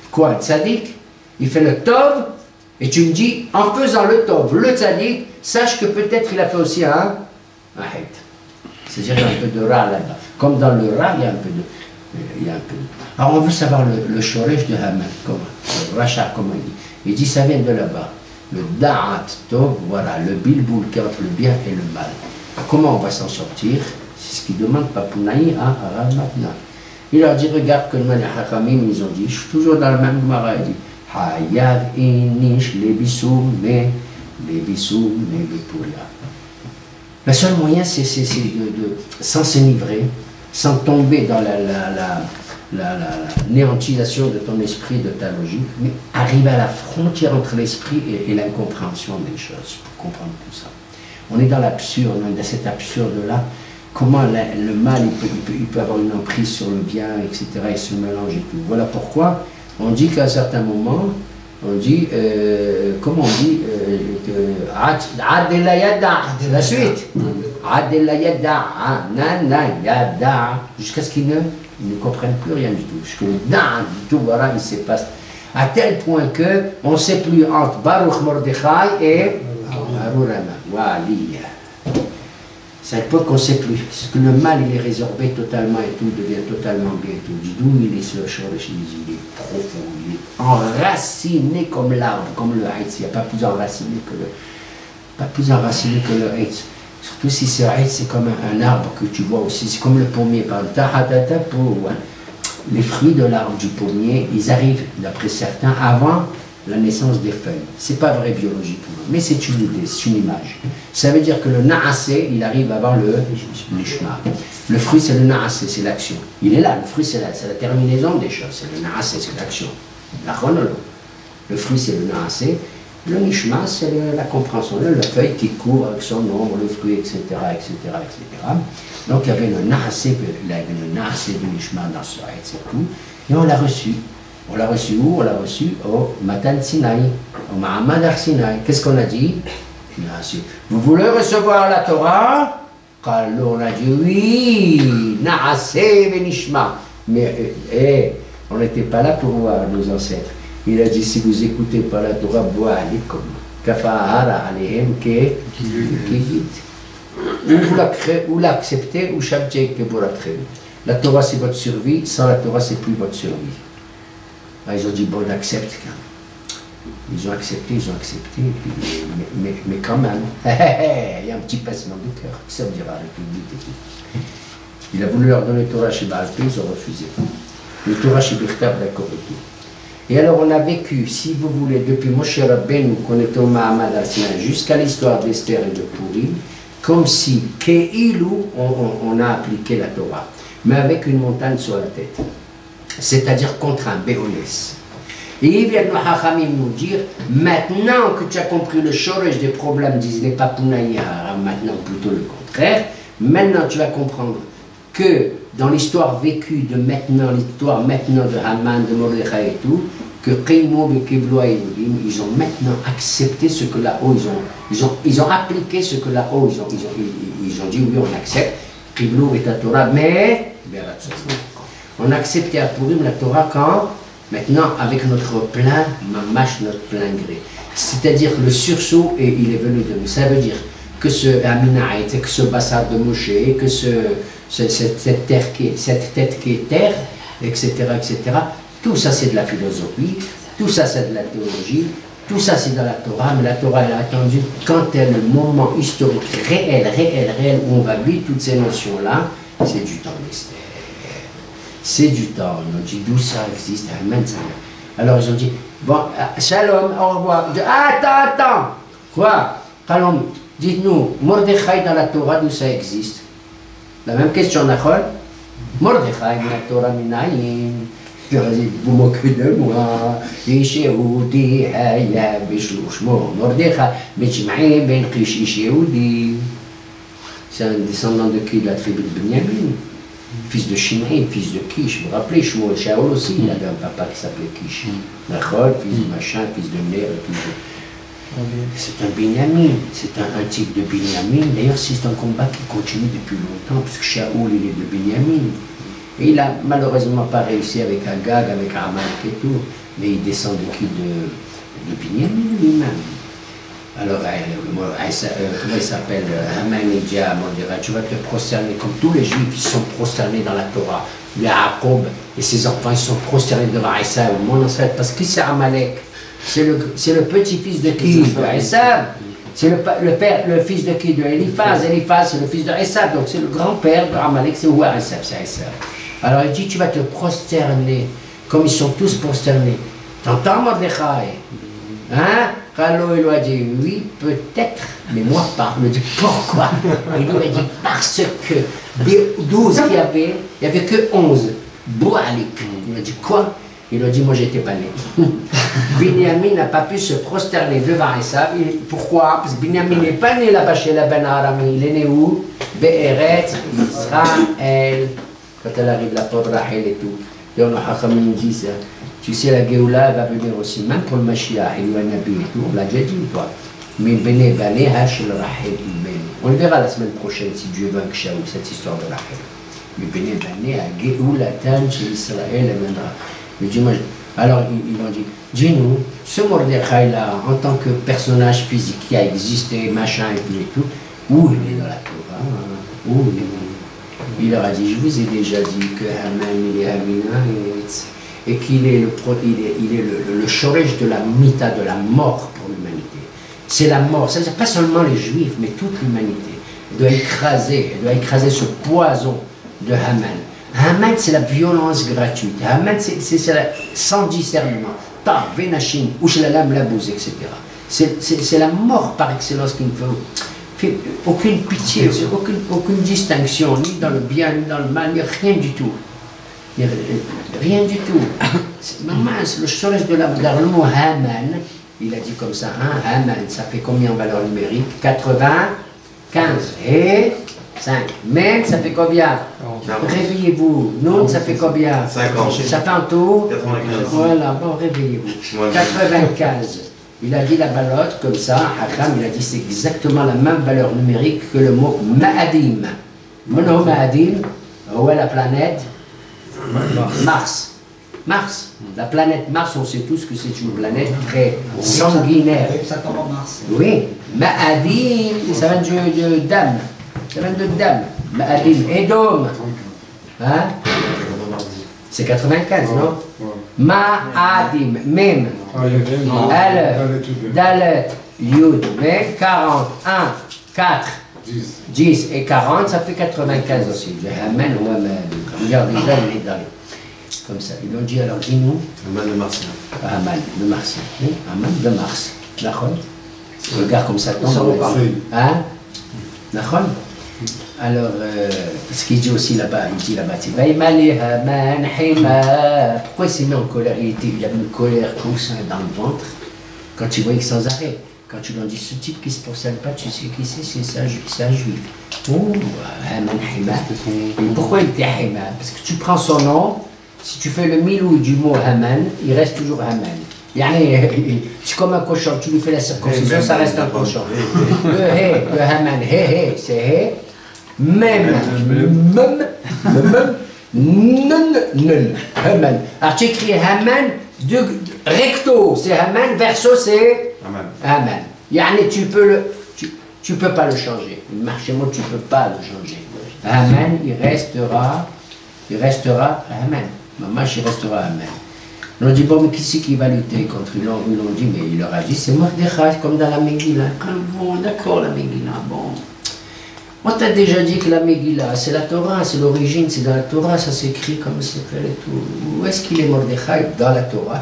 Quoi, le tzaddik, il fait le tov, et tu me dis, en faisant le tov, le tzaddik, sache que peut-être il a fait aussi un hait. C'est-à-dire qu'il y a un peu de ra là-bas. Comme dans le ra, il y a un peu de... Alors on veut savoir le shoresh de Haman, comment, le rachat, comment il dit. Il dit, ça vient de là-bas. Le da'at tov, voilà, le bilboul qui est entre le bien et le mal. Comment on va s'en sortir? C'est ce qu'il demande Papounaï à Rav Matna. Il leur dit, regarde que les Hachamim, ils ont dit, je suis toujours dans le même Gemara, il dit, Hayav inish lebisum me bepuria. Le seul moyen, c'est sans s'enivrer, sans tomber dans la néantisation de ton esprit, de ta logique, mais arriver à la frontière entre l'esprit et l'incompréhension des choses, pour comprendre tout ça. On est dans l'absurde, on est dans cet absurde-là. Comment le mal il peut avoir une emprise sur le bien, etc., et se mélange et tout. Voilà pourquoi on dit qu'à un certain moment, on dit, comment on dit, la suite. Jusqu'à ce qu'ils ne comprennent plus rien du tout. Jusqu'à du tout, voilà, il se passe. À tel point que on ne sait plus entre Baruch Mordechai et Harur Haman. C'est à l'époque qu'on ne sait plus. Parce que le mal, il est résorbé totalement et tout, devient totalement bien et tout. D'où il est ce shoresh, il est profond, il est enraciné comme l'arbre, comme le haïtz. Il n'y a pas plus enraciné que le haïtz. Surtout si ce haïtz, c'est comme un arbre que tu vois aussi. C'est comme le pommier, par exemple. Les fruits de l'arbre du pommier, ils arrivent, d'après certains, avant la naissance des feuilles. C'est pas vrai biologiquement, mais c'est une idée, c'est une image. Ça veut dire que le naasé, il arrive avant le nishma. Le fruit, c'est le naasé, c'est l'action. Il est là, le fruit, c'est la terminaison des choses. C'est le naasé, c'est l'action. La chronologie. Le fruit, c'est le naasé. Le nishma, c'est la compréhension, la feuille qui court avec son ombre, le fruit, etc., etc., etc. Donc il y avait le naasé du nishma dans ce ayat, c'est tout. Et on l'a reçu. On l'a reçu où? On l'a reçu au Matan Sinaï, au Mahamad al-Sinaï. Qu'est-ce qu'on a dit? Vous voulez recevoir la Torah? Alors on a dit oui, naasé benishma. Mais on n'était pas là pour voir nos ancêtres. Il a dit, si vous n'écoutez pas la Torah, boa'alikum, kafa'ara alayhim ke ou l'acceptez, ou shabjek ke boratchem. La Torah, c'est votre survie, sans la Torah, c'est plus votre survie. Ils ont dit, bon, on accepte. Ils ont accepté, mais quand même, il y a un petit pincement de cœur. Ça veut dire la République et tout. Il a voulu leur donner Torah chez Baal Pé, ils ont refusé. Le Torah chez Birtav, d'accord et tout. Et alors on a vécu, si vous voulez, depuis Moshe Rabbeinu, qu'on était au Mahamad al-Sinaï, jusqu'à l'histoire d'Esther et de Purim, comme si, Keilou, on a appliqué la Torah, mais avec une montagne sur la tête. C'est-à-dire contre un Béonès. Et ils viennent nos Hachamim nous dire, maintenant que tu as compris le shoresh des problèmes, disent les Papounaïa, maintenant plutôt le contraire, maintenant tu vas comprendre que dans l'histoire vécue de maintenant, l'histoire maintenant de Haman, de Mordechai et tout, que Qeimo et Keblo ils ont maintenant accepté ce que là-haut, ils ont appliqué ce que là-haut, ils ont dit oui, on accepte, Keblo est la Torah, mais on a accepté à Purim la Torah quand? Maintenant, avec notre plein, mamash, notre plein gré. C'est-à-dire le sursaut, et il est venu de nous. Ça veut dire que ce Aminaït, que ce Bassar de Moshe, que cette tête qui est terre, etc., etc., tout ça c'est de la philosophie, tout ça c'est de la théologie, tout ça c'est dans la Torah, mais la Torah elle a attendu quand est le moment historique réel, où on va vivre toutes ces notions-là, c'est du temps mystère. C'est du temps, ils ont dit d'où ça existe, alors ils ont dit, bon, shalom, au revoir, attends, quoi, Shalom, dites-nous, Mordechai dans la Torah, d'où ça existe? La même question, Nachol. Mordechai, la Torah Minaïm. Vous moquez de moi. Ishéoudi, Haya, Bishlouchmo. Mordechai, Bechimai, Ben Kish, Ishéoudi. C'est un descendant de qui? De la tribu de Benyamin. Fils de Shimei, fils de Kish. Vous vous rappelez, Shmuel Shaol aussi, il avait un papa qui s'appelait Kish. Nachol, fils de machin, fils de Ner, fils de. C'est un Binyamin, c'est un type de Binyamin. D'ailleurs, c'est un combat qui continue depuis longtemps, puisque Shaoul, il est de Binyamin. Et il n'a malheureusement pas réussi avec Agag, avec Amalek et tout, mais il descend de qui? De Binyamin lui-même. Alors, comment il s'appelle? Haman et Dia, tu vas te prosterner comme tous les Juifs qui sont prosternés dans la Torah. Jacob et ses enfants, ils sont prosternés devant Issa, mon ancêtre, parce que c'est Amalek. C'est le petit-fils de qui? De Esav. C'est le fils de qui? De Eliphaz. Eliphaz, c'est le fils de Esav. Donc c'est le grand-père de Amalek, c'est où Esav, c'est Esav. Alors il dit, tu vas te prosterner, comme ils sont tous prosternés. T'entends, Mordechai? Hein? Alors il lui a dit, oui, peut-être, mais moi pas. Il lui a dit, pourquoi? Il lui a dit, parce que des 12 qu'il y avait, il n'y avait que 11. Boalik. Il lui a dit, quoi? Il a dit, moi j'étais pas né. Binyamin n'a pas pu se prosterner devant Esav. Pourquoi? Parce que Binyamin n'est pas né là-bas chez la Ben Arami. Il est né où? Be'eretz Israël. Quand elle arrive, la pauvre Rachel et tout. Et on a Hachamim dit ça. Tu sais, la Géoula va venir aussi, même pour le Mashiach et le Nabi et tout. On l'a déjà dit ou pas? Mais Bene Bane Hachel Rachel Imen. On le verra la semaine prochaine si Dieu veut que Shaou, cette histoire de Rachel. Mais Bene Bane a Géoulatan chez Israël et Mendra. Mais dis-moi, alors ils m'ont dit, dis-nous, ce Mordechai-là, en tant que personnage physique qui a existé, machin et tout, où il est dans la Torah? Où il est? Il leur a dit, je vous ai déjà dit que Haman, il est Amina et qu'il est le shoresh de la mita, de la mort pour l'humanité. C'est la mort, c'est-à-dire pas seulement les Juifs, mais toute l'humanité. Elle doit écraser ce poison de Haman. Haman, c'est la violence gratuite. Haman, c'est sans discernement. Par Venachim, Ushlalam, Labouz, etc. C'est la mort par excellence qu'il ne fait aucune pitié, aucune distinction, ni dans le bien, ni dans le mal, rien du tout. Rien du tout. Maman, le storage de la le mot Haman, il a dit comme ça, hein, Haman, ça fait combien en valeur numérique? 95 et 5. Même, ça fait combien? Réveillez-vous. Noun, ça fait combien? 50. Ça fait un tour? 95. Voilà, bon, réveillez-vous. 95. Il a dit la balotte comme ça, Hakam, il a dit c'est exactement la même valeur numérique que le mot Ma'adim. Mon Ma'adim, où est la planète? Mars. Mars. La planète Mars, on sait tous que c'est une planète très sanguinaire. Ça tombe en mars. Oui, Ma'adim, ça vient de dame. Ça vient de dame. Ma'adim. Edom. Hein? C'est 95, non? Ma'adim. Mim. Al. Dalet. Yud. Mais 40. 1, 4. 10 et 40, ça fait 95 aussi. Amen ou Amen. Regarde, déjà, il est dans les... Comme ça. Ils l'ont dit, alors dis-nous. Aman le Martien. Aman, le Martien. Oui, Aman de Mars. D'accord? Regarde comme ça tombe. Hein? D'accord? Alors, ce qu'il dit aussi là-bas, il dit là-bas, pourquoi il s'est mis en colère? Il avait une colère comme ça dans le ventre, quand il voyait que sans arrêt. Quand tu lui dis ce type qui ne se procède pas, tu sais qui c'est un juif. Oh, Haman Hima. Et pourquoi il était Hima? Parce que tu prends son nom, si tu fais le milou du mot Haman, il reste toujours Haman. C'est comme un cochon, tu lui fais la circoncision, ça reste un cochon. Le Haman, c'est hé. Même, Haman. Alors tu écris Haman, recto c'est Haman, verso c'est Haman. Tu peux pas le changer. Le marché mot, tu peux pas le changer. Haman, il restera Haman. Maman, il restera Haman. On a dit, bon, mais qui c'est qui va lutter contre lui? Ils l'ont dit, mais il leur a dit, c'est Mordechai, comme dans la Megillah. Bon, d'accord, la Megillah, bon. On t'a déjà dit que la Megillah, c'est la Torah, c'est l'origine, c'est dans la Torah, ça s'écrit comme c'est fait et tout. Où est-ce qu'il est Mordechai? Dans la Torah.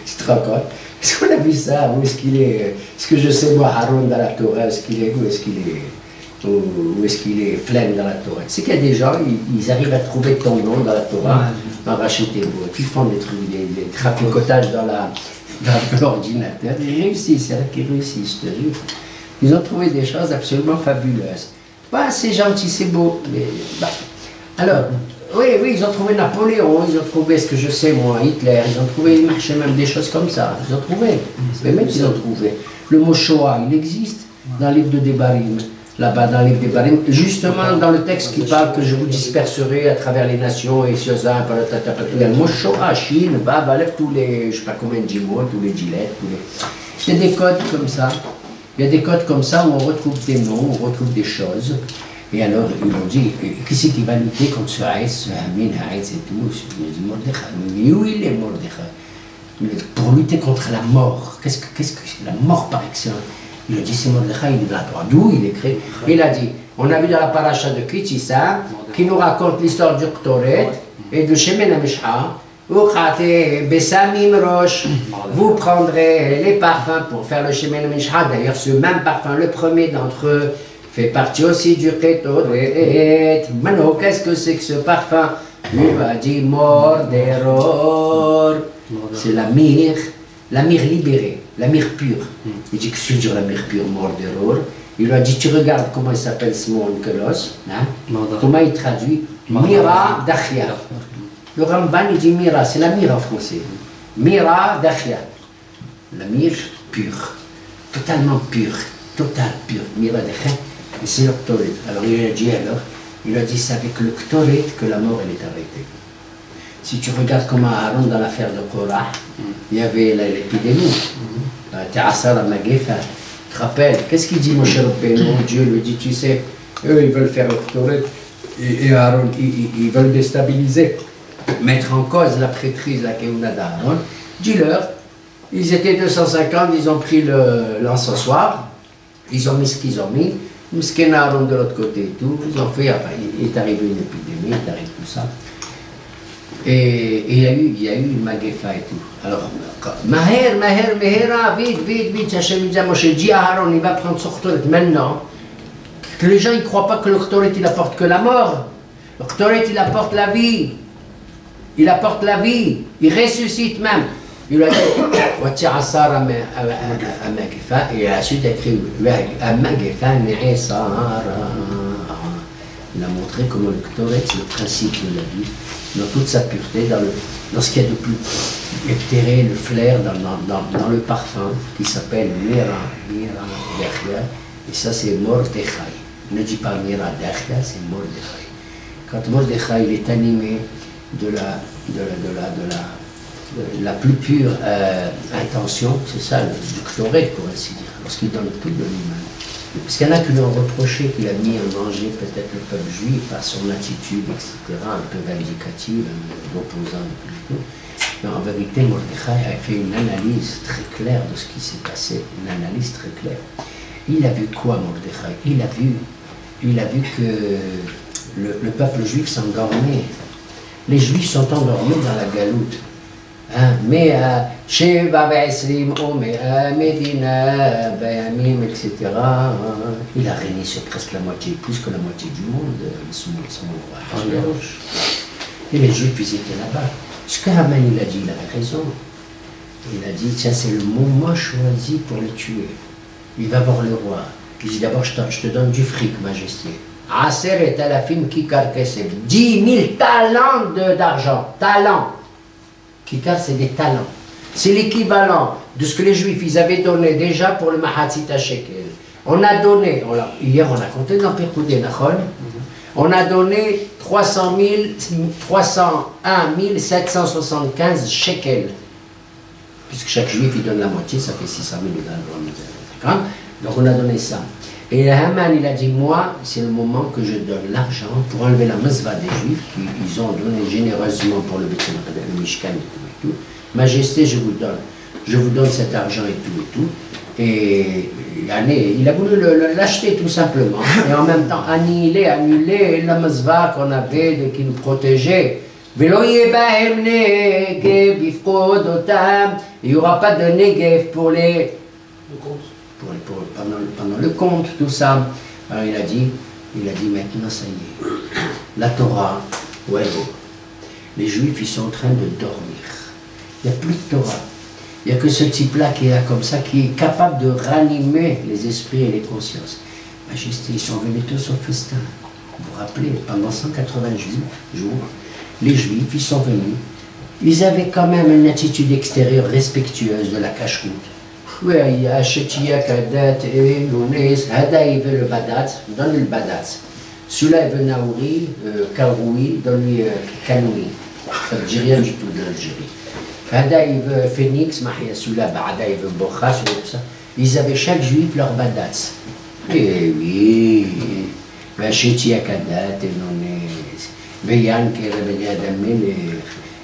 Tu te rends compte? Est-ce qu'on a vu ça? Où est-ce qu'il est? Est-ce que je sais, moi, Haroun dans la Torah, est-ce qu'il est où? Est-ce qu'il est... Où est-ce qu'il est Flemme dans la Torah? Tu sais qu'il y a des gens, ils arrivent à trouver ton nom dans la Torah, dans Rachid Tebout, ils font des trucs, des traficotages dans l'ordinateur, ils réussissent, c'est là qu'ils réussissent, je te jure. Ils ont trouvé des choses absolument fabuleuses. Bah, c'est gentil, c'est beau, mais... Bah. Alors, oui, ils ont trouvé Napoléon, ils ont trouvé, ce que je sais moi, Hitler, ils ont trouvé, il marchait même des choses comme ça, ils ont trouvé, mais même ils ont trouvé. Le mot Shoah, il existe dans le livre de Devarim. Là-bas dans le livre des Barim, justement dans le texte qui parle que je vous disperserai à travers les nations et sur ça, il y a le mot Shoah, Chine, Babalef, tous les, je ne sais pas combien de Jimot, tous les Gillette, il y a des codes comme ça. Il y a des codes comme ça où on retrouve des noms, on retrouve des choses. Et alors ils m'ont dit, qui c'est qui va lutter contre ce Haïs, ce Hamin, Haïs et tout? Je dis Mordechai. Mais où il est Mordechai? Pour lutter contre la mort. Qu'est-ce que la mort par excellence? Il a dit, c'est Mordechai, il est dans la Torah. D'où il écrit? Il a dit, on a vu dans la paracha de Kitissa, qui nous raconte l'histoire du Ktoret et de Shemen HaMishcha, vous prendrez les parfums pour faire le Shemen HaMishcha. D'ailleurs, ce même parfum, le premier d'entre eux, fait partie aussi du Ktoret. Maintenant, qu'est-ce que c'est que ce parfum? Il a dit, Morderor. C'est la myrrhe libérée. La myrrhe pure. Il dit que c'est dur la myrrhe pure, Morderor. Il lui a dit, tu regardes comment il s'appelle Simon Kelos, hein? Comment il traduit? Mira Dachia. Le Ramban il dit Mira, c'est la myrrhe en français. Mira Dachia. La myrrhe pure. Totalement pure. Total pure. Mira Dachia. Et c'est le Ktoret. Alors il a dit c'est avec le Ktoret que la mort elle est arrêtée. Si tu regardes comment Aaron dans l'affaire de Korah, il y avait l'épidémie. Ta'asar Magefa. Tu te rappelles, qu'est-ce qu'il dit Moshe Rabbeinu? Dieu lui dit, tu sais, eux ils veulent faire le Ktoret et Aaron, ils veulent déstabiliser, mettre en cause la prêtrise, la Keuna d'Aaron. Dis-leur, ils étaient 250, ils ont pris l'encensoir, ils ont mis ce qu'ils ont mis, Misken Aaron de l'autre côté et tout, ils ont fait, enfin, il est arrivé une épidémie, il est arrivé tout ça. Et il y a eu une Magefa et tout. Alors, Maher, vite, Hachem dit à Moshe, dis à Aaron, il va prendre son Ktoret maintenant. Que les gens ne croient pas que le Ktoret il apporte que la mort. Le Ktoret il apporte la vie. il apporte la vie, il ressuscite même. Il a dit, et ensuite écrit, il a montré comment le Ktoret, c'est le principe de la vie, dans toute sa pureté, dans ce qu'il y a de plus éthéré, le flair, dans le parfum, qui s'appelle Mira Dechia, et ça c'est Mordechai. Ne dis pas Mira Dechia, c'est Mordechai. Quand Mordechai il est animé de la plus pure intention, c'est ça du Ktoret pour ainsi dire, lorsqu'il donne tout de lui-même. Parce qu'il y en a qui lui ont reproché qu'il a mis en danger peut-être le peuple juif par son attitude, etc., un peu vindicative, opposant et tout. Mais en vérité, Mordechai a fait une analyse très claire de ce qui s'est passé, une analyse très claire. Il a vu quoi, Mordechai? Il a vu que le peuple juif s'endormait. Les juifs sont endormis dans la galoute. Mais Sheva Be'esrim Omea Medina Bayamim, etc. Il a régné sur presque la moitié, plus que la moitié du monde, son roi. Et les juifs, ils étaient là-bas. Ce que Haman il a dit, il avait raison. Il a dit, tiens, c'est le moment choisi pour le tuer. Il va voir le roi. Il dit, d'abord, je te donne du fric, majesté. Aseret alafim kikar kesef. 10 000 talents d'argent. Talents. Kikar, c'est des talents. C'est l'équivalent de ce que les Juifs ils avaient donné déjà pour le Mahatzita Shekel. On a donné, hier on a compté dans Pirkoudé Nachon, on a donné 301 775 shekels. Puisque chaque Juif il donne la moitié, ça fait 600 000 $. Donc on a donné ça. Et Haman il a dit, moi, c'est le moment que je donne l'argent pour enlever la mazva des Juifs, qu'ils ont donné généreusement pour le Mishkan et tout. Majesté, je vous donne cet argent et tout. Et il a voulu l'acheter tout simplement. Et en même temps, annuler la mazva qu'on avait, qui nous protégeait. Il n'y aura pas de Negev pour les... pendant le compte, tout ça. Alors il a dit maintenant ça y est, la Torah, ouais, les Juifs ils sont en train de dormir. Il n'y a plus de Torah. Il n'y a que ce type-là qui est là comme ça, qui est capable de ranimer les esprits et les consciences. Majesté, ils sont venus tous au festin. Vous vous rappelez, pendant 180 jours, les Juifs ils sont venus. Ils avaient quand même une attitude extérieure respectueuse de la cache-route. Oui, il y a Shetia, Kadat, et Younes, Hada il veut le Badat, donne le Badat. Celui-là il veut Naouri, Karoui, donne-lui Kanoui. Ça ne dit rien du tout de l'Algérie. Hada il veut Phoenix, Mahia, celui-là, Hada il veut Bocha, celui-là, tout ça. Ils avaient chaque juif leur Badat. Eh oui, Shetia, Kadat, et Younes, Veyan, qui est réveillé à Damel,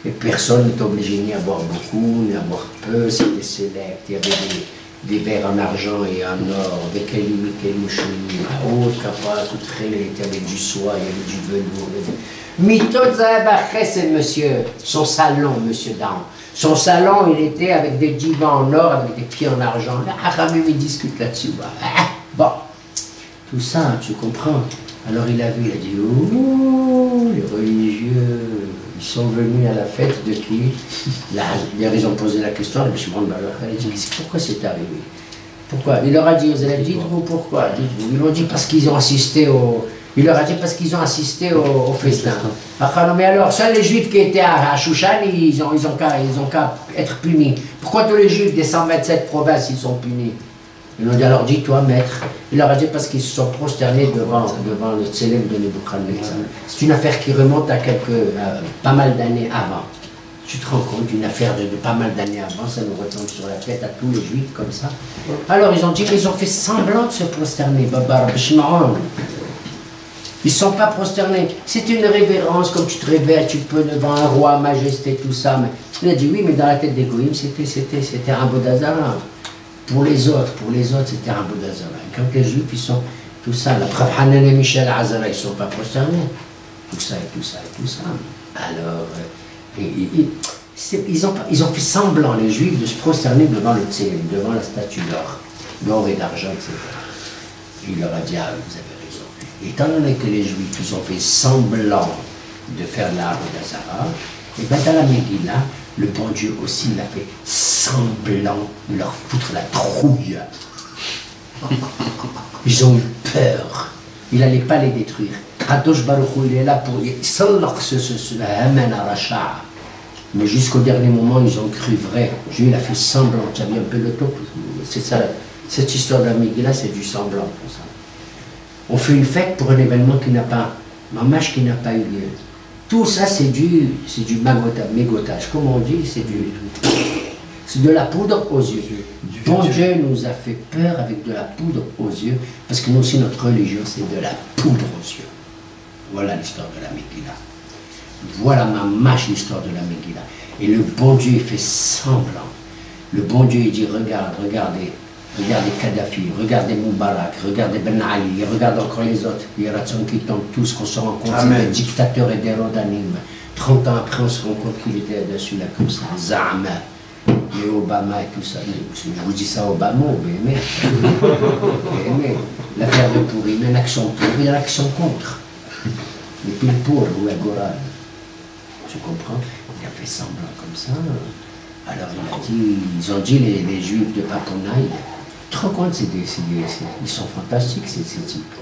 et personne n'est obligé ni à boire beaucoup, ni à boire peu, c'était sélect. Il y avait des verres en argent et en or, des kelimi, haute capaz, tout traîné, il y avait du soie, il y avait du velours. Mitozabachès, c'est monsieur, son salon, monsieur Dan. Son salon, il était avec des divans en or, avec des pieds en argent. Là, Haramim, il discute là-dessus. Bon, tout ça, tu comprends. Alors il a vu, il a dit, oh, les religieux. Ils sont venus à la fête de qui? Ils ont posé la question, je me suis dit, pourquoi c'est arrivé? Pourquoi? Il leur a dit aux élèves, dites-vous pourquoi? Dites-vous. Ils l'ont dit parce qu'ils ont assisté au... Il leur a dit parce qu'ils ont assisté au festin. Mais alors, seuls les Juifs qui étaient à Shushan, ils ont qu'à être punis. Pourquoi tous les Juifs des 127 provinces, ils sont punis? Ils ont dit, alors dis-toi, maître. Il leur a dit parce qu'ils se sont prosternés devant le célèbre de Nebuchadnezzar. C'est une affaire qui remonte à pas mal d'années avant. Tu te rends compte, une affaire de pas mal d'années avant, ça nous retombe sur la tête à tous les Juifs comme ça. Alors ils ont dit, ils ont fait semblant de se prosterner. Ils ne sont pas prosternés. C'est une révérence, comme tu te révères, tu peux devant un roi, majesté, tout ça. Mais il a dit, oui, mais dans la tête des Goïms, c'était un Bodazara. Pour les autres, c'était un Bodazara. Quand les Juifs, ils sont tout ça, la preuve, Hanan et Michel Azara, ils ne sont pas prosternés. Tout ça et tout ça et tout ça. Alors, ils ont fait semblant, les Juifs, de se prosterner devant le Tsélim, devant la statue d'or et d'argent, etc. Il leur a dit, ah, vous avez raison. Étant donné que les Juifs, ils ont fait semblant de faire l'arbre d'Azara, Et bien dans la Megillah, le bon Dieu aussi, il a fait semblant de leur foutre la trouille. Ils ont eu peur. Il n'allait pas les détruire. Kadosh Baruch Hu, il est là pour Haman Aracha. Mais jusqu'au dernier moment, ils ont cru vrai. Dieu, il a fait semblant. Tu as vu un peu le top. C'est ça. Cette histoire de la Megillah, c'est du semblant pour ça. On fait une fête pour un événement qui n'a pas, mamash qui n'a pas eu lieu. Tout ça, c'est du mégotage. Comme on dit, c'est de la poudre aux yeux. Bon Dieu nous a fait peur avec de la poudre aux yeux, parce que nous aussi, notre religion, c'est de la poudre aux yeux. Voilà l'histoire de la Megillah. Voilà mamash l'histoire de la Megillah. Et le bon Dieu, il fait semblant. Le bon Dieu, il dit, regardez Kadhafi, regardez Moubarak, regardez Ben Ali, regardez encore les autres, les Ratson qui tombent tous, qu'on se rend compte, c'est des dictateurs et des rodanimes. 30 ans après, on se rend compte qu'il était dessus là comme ça, Zahma, et Obama et tout ça. Je vous dis ça, Obama, mais l'affaire de pourri, il y a une action pour, il y a une action contre. Et puis pour, ou la Gora, tu comprends? Il a fait semblant comme ça. Alors il a dit, ils ont dit les Juifs de Paponaï, tu te rends compte, ils sont fantastiques ces types.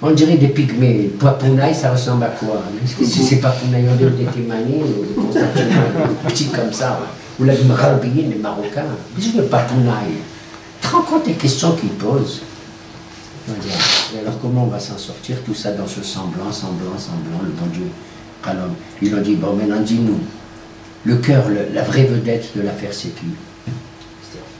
On dirait des pygmées. Paponaï, ça ressemble à quoi? Si c'est Paponaï, on dirait des Témani, ou des Constantinois, petits comme ça, ou la Mgharbiyin, les Marocains. Qu'est-ce que Paponaï? Tu te rends compte des questions qu'ils posent? Et alors comment on va s'en sortir? Tout ça dans ce semblant, le bon Dieu. Alors, ils ont dit, bon maintenant dis-nous. Le cœur, la vraie vedette de l'affaire, c'est qui?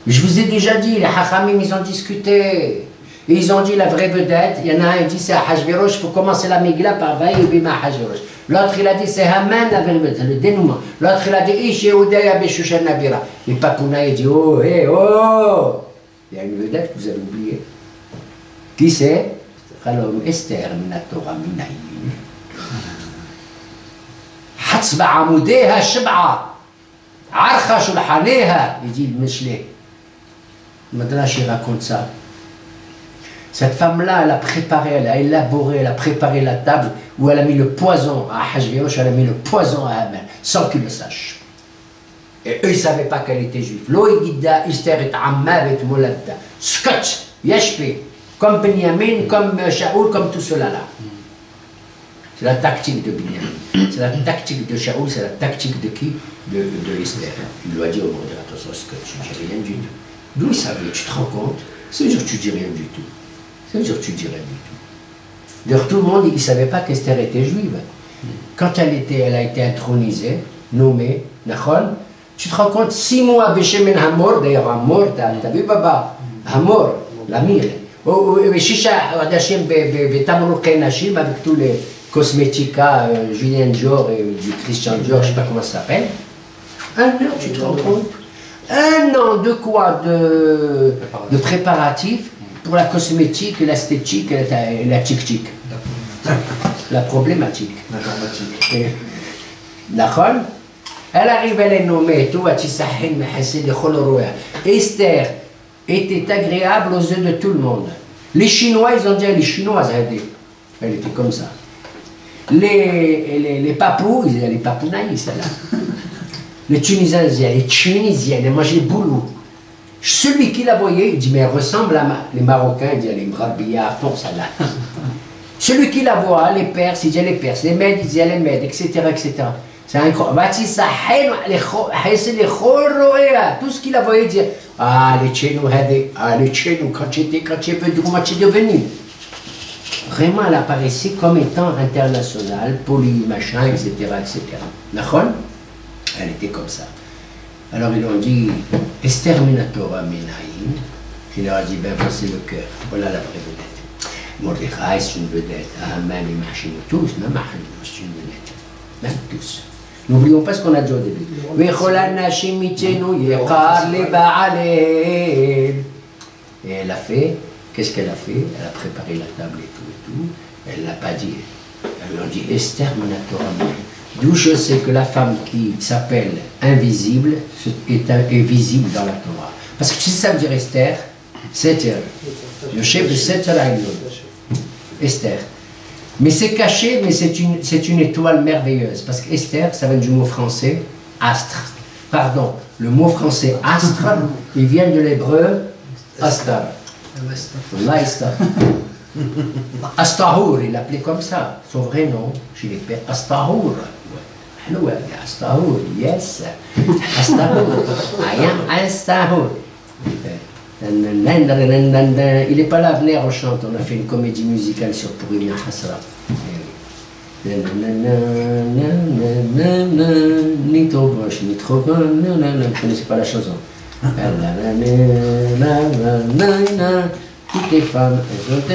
Je vous ai déjà dit, les Hachamim, ils ont discuté. Et ils ont dit la vraie vedette. Il y en a un qui dit c'est Ahashverosh, il faut commencer la Megillah par Vaï Bima Ahashverosh. L'autre, il a dit c'est Haman, la vraie vedette, le dénouement. L'autre, il a dit Ish Yehuda Beshushan Nabira. Et Papouna, il dit oh, hé, oh. Il y a une vedette que vous avez oubliée. Qui c'est? Khalom Esther, Minatora Minaïm. حسب عموديها شبعة عرخة شلحانيها il dit le Michelet. Madrash il raconte ça. Cette femme-là, elle a préparé, elle a élaboré, elle a préparé la table où elle a mis le poison à Ahashverosh, elle a mis le poison à Haman, sans qu'il le sache. Et eux, ils ne savaient pas qu'elle était juive. Lo yigida Esther et Ammar et Mouladda. Scotch, Yashpe, comme Benyamin, comme Shaoul, comme tout cela là. C'est la tactique de Binyamin. C'est la tactique de Shaoul, c'est la tactique de qui? De Esther. Il lui a dit au monde, attention, ce que tu ne dis rien du tout. D'où il savait, tu te rends compte? Ça veut dire que tu ne dis rien du tout. Ça veut dire que tu ne dis rien du tout. D'ailleurs, tout le monde, il ne savait pas qu'Esther était juive. Quand elle a été intronisée, nommée, Nachol, tu te rends compte, 6 mois, Béchemen Hamor, d'ailleurs, Hamor, t'as vu, Baba? Hamor, la mire. Shisha, Adashim, Betamro Kainashim, avec tous les Cosmetica, Julien Dior et du Christian Dior, je ne sais pas comment ça s'appelle. 1 an, tu te rends compte? 1 an de quoi? De préparatifs pour la cosmétique, l'esthétique et la tic-tic. La problématique. D'accord? Elle arrive, elle est nommée et tout, Esther était agréable aux yeux de tout le monde. Les Chinois, ils ont dit, les Chinoises, elle était comme ça. Les Papous, ils disaient les Papounaïs, celle-là. Les Tunisiens, ils disaient les Tunisiens, ils mangeaient boulot. Celui qui la voyait, il dit, mais elle ressemble à les Marocains, ils disaient les Mrabia, à fond, celle-là. Celui qui la voit, les Perses, ils disaient les Perses, les Mèdes, ils disaient les Mèdes, etc., etc. C'est incroyable. Tout ce qu'il a voyé, il disait, ah, les Tchénou, quand tu es venu, comment tu es devenu? Vraiment, elle apparaissait comme étant internationale, poly, machin, etc., etc. D'accord? Elle était comme ça. Alors ils ont dit, Esther Minatora Minaïm. Il leur a dit, ben voici le cœur, voilà la vraie vedette. Mordechai, c'est une vedette. Haman et Machin, tous, même Machin, c'est une vedette. Même tous. N'oublions pas ce qu'on a dit au début. Et elle a fait, qu'est-ce qu'elle a fait? Elle a préparé la table et tout. Elle ne l'a pas dit. Elle leur dit, Esther Minatora Minaïm. D'où je sais que la femme qui s'appelle invisible est visible dans la Torah. Parce que tu sais ça veut dire Esther, Seter, le chef de Seter Aïlon, Esther. Mais c'est caché, mais c'est une étoile merveilleuse. Parce qu'Esther, ça vient du mot français astre. Pardon, le mot français astre, il vient de l'hébreu astar. Allah Astar. Astahour, il l'appelait comme ça. Son vrai nom, chez les pères, Astahour. Astahour, yes. Astahour. I am Astahour. Il n'est pas là, venez, on chante. On a fait une comédie musicale sur Pourimia Hasra. Ni trop proche, ni trop loin. Je ne connaissais pas la chanson. Toutes les femmes, elles ont été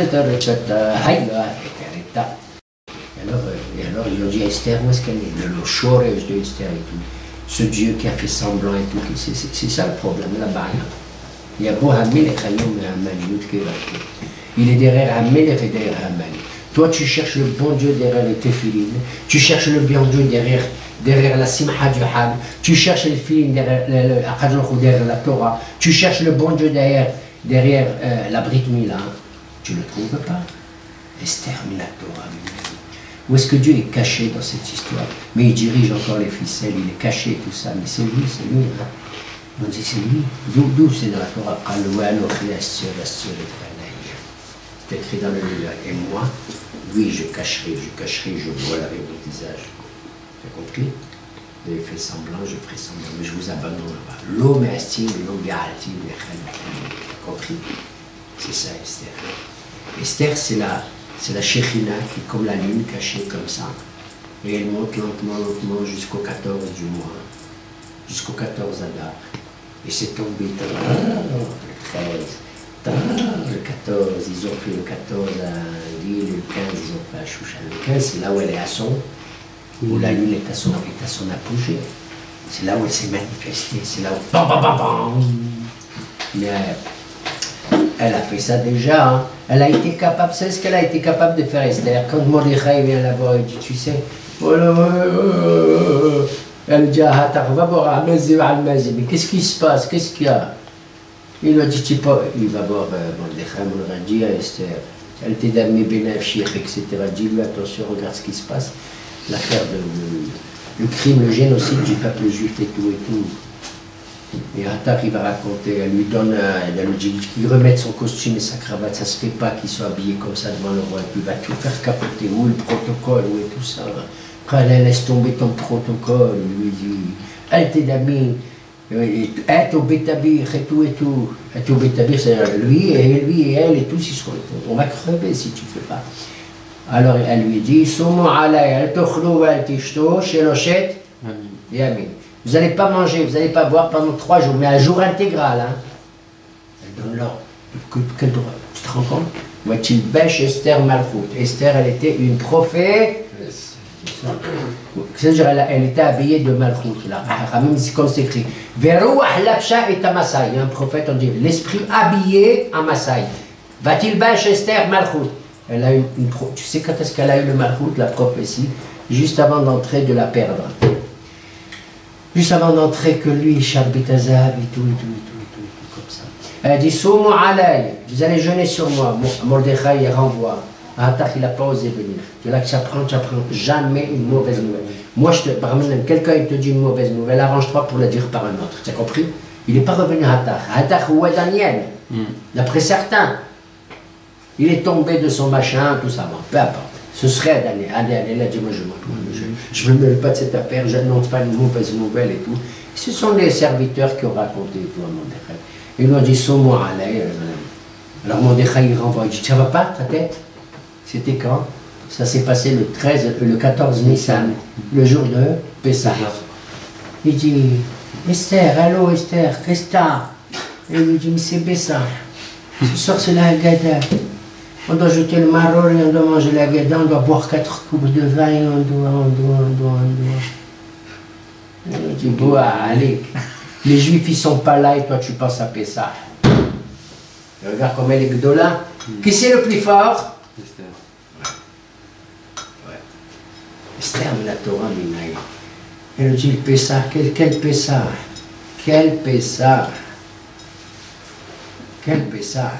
et alors ils ont dit à Esther, où est-ce qu'elle est? Le chorège de Esther et tout. Ce Dieu qui a fait semblant et tout. C'est ça le problème, là-bas. Il y a beau Hamel et Chayoum et Hamel, il est derrière Hamel et derrière Hamel. Toi, tu cherches le bon Dieu derrière les téphilines, tu cherches le bon Dieu derrière la simha du Hajj, tu cherches le film derrière la Torah, tu cherches le bon Dieu derrière la Brit Mila. Tu ne le trouves pas. Esther, Mina Torah. Où est-ce que Dieu est caché dans cette histoire? Mais il dirige encore les ficelles, il est caché tout ça, mais c'est lui, hein. On dit c'est lui. D'où c'est dans la Torah? C'est écrit dans le livre. Et moi, oui, je cacherai, je voilerai votre visage. Tu as compris? Vous avez fait semblant, je ferai semblant, mais je vous abandonne pas. L'homme est assis, l'homme est alti, tu as compris? C'est ça, Esther. Esther, c'est la Shekhina qui est comme la lune cachée comme ça. Et elle monte lentement jusqu'au 14 du mois, jusqu'au 14 Adar. Et c'est tombé le 13, le 14, ils ont fait le 14 à Lille, le 15, ils ont fait à Choucha. Le 15, c'est là où elle est à son, où la lune est à son apogée. C'est là où elle s'est manifestée, c'est là où... Bam, bam, bam, bam. Mais elle a fait ça déjà, hein. Elle a été capable, c'est ce qu'elle a été capable de faire Esther. Quand Mordechai vient la voir, il dit, tu sais, elle dit à Hatar, va voir Amazi wa Almazi, mais qu'est-ce qui se passe, qu'est-ce qu'il y a? Il lui a dit, tu sais pas, il va voir Mordechai, il a dit à Esther, elle t'est d'amener Benafchir, etc. Dis-lui, attention, regarde ce qui se passe. L'affaire le crime, le génocide du peuple juif et tout et tout. Et Hatar, il va raconter, elle lui dit qu'il remette son costume et sa cravate, ça se fait pas qu'il soit habillé comme ça devant le roi, et puis il va tout faire capoter, où le protocole, où est tout ça. Après, elle laisse tomber ton protocole, il lui dit, elle t'est d'amis, être au Bétabir et tout et tout. Être au Bétabir, c'est lui et elle et tout, on va crever si tu fais pas. Alors elle lui dit, Soumo alay, elle tochlo, elle tishto, sheloshet, yamin. Vous n'allez pas manger, vous n'allez pas boire pendant 3 jours, mais un jour intégral. Hein. Elle donne l'ordre. Quel droit? Tu te rends compte? Voici bêche Esther Malchout. Esther, elle était une prophète. C'est-à-dire, elle était habillée de Malchout. Comme c'est écrit. Verouah lapsha et Amasaï. Il y a un prophète, on dit l'esprit habillé à Masaï. Va-t-il bêche Esther Malchout? Elle a tu sais quand est-ce qu'elle a eu le Malchout, la prophétie? Juste avant d'entrer, de la perdre. Juste avant d'entrer, que lui, Charbit Azab et tout, comme ça. Elle a dit, Soumu alay, vous allez jeûner sur moi. Mordechai, il renvoie. Hatar, il n'a pas osé venir. De là que tu apprends jamais une mauvaise nouvelle. Moi, quelqu'un te dit une mauvaise nouvelle, arrange-toi pour la dire par un autre. Tu as compris? Il n'est pas revenu à Hatar. Hatar, où est Daniel? D'après certains, il est tombé de son machin, tout ça. Bon, peu importe. Ce serait Daniel. Daniel a dit, moi je ne me mêle pas de cette affaire, je n'annonce pas une mauvaise nouvelle et tout. Ce sont les serviteurs qui ont raconté tout à Mordechai. Ils lui ont dit, Somo alay. Alors Mordechai, il renvoie, il dit, ça va pas ta tête? C'était quand? Ça s'est passé le 14 Nissan, le jour de Pessah. Il dit, Esther, allô Esther, qu'est-ce que t'as? Et il lui dit, mais c'est Pessah. Ce soir c'est la Haggadah. On doit jeter le maror et on doit manger la Haggadah, on doit boire 4 coupes de vin et on doit. Il dit, bon, allez, les Juifs ils sont pas là et toi tu penses à Pessah. Et regarde comme elle est Gdola. Qui c'est le plus fort? Esther. Ouais. Esther de la Torah Minaï. Elle dit, le Pessah, quel Pessah? Quel Pessah? Quel Pessah?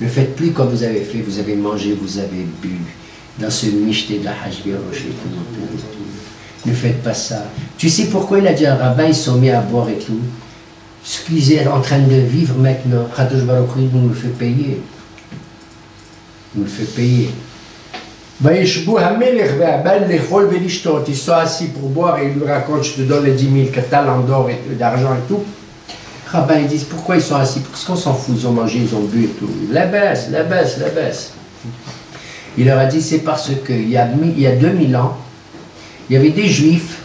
Ne faites plus comme vous avez fait, vous avez mangé, vous avez bu dans ce michté de Hajbi Rocher. Ne faites pas ça. Tu sais pourquoi il a dit à un rabbin, ils sont mis à boire et tout? Ce qu'ils sont en train de vivre maintenant, Khadosh Baruch Hu nous le fait payer. Nous le fait payer. Ils sont assis pour boire et il lui raconte, je te donne les 10 000 talents d'or et d'argent et tout. Les rabbins ils disent, pourquoi ils sont assis? Parce qu'on s'en fout, ils ont mangé, ils ont bu et tout. La baisse, la baisse, la baisse. Il leur a dit, c'est parce qu'il y a 2000 ans, il y avait des juifs,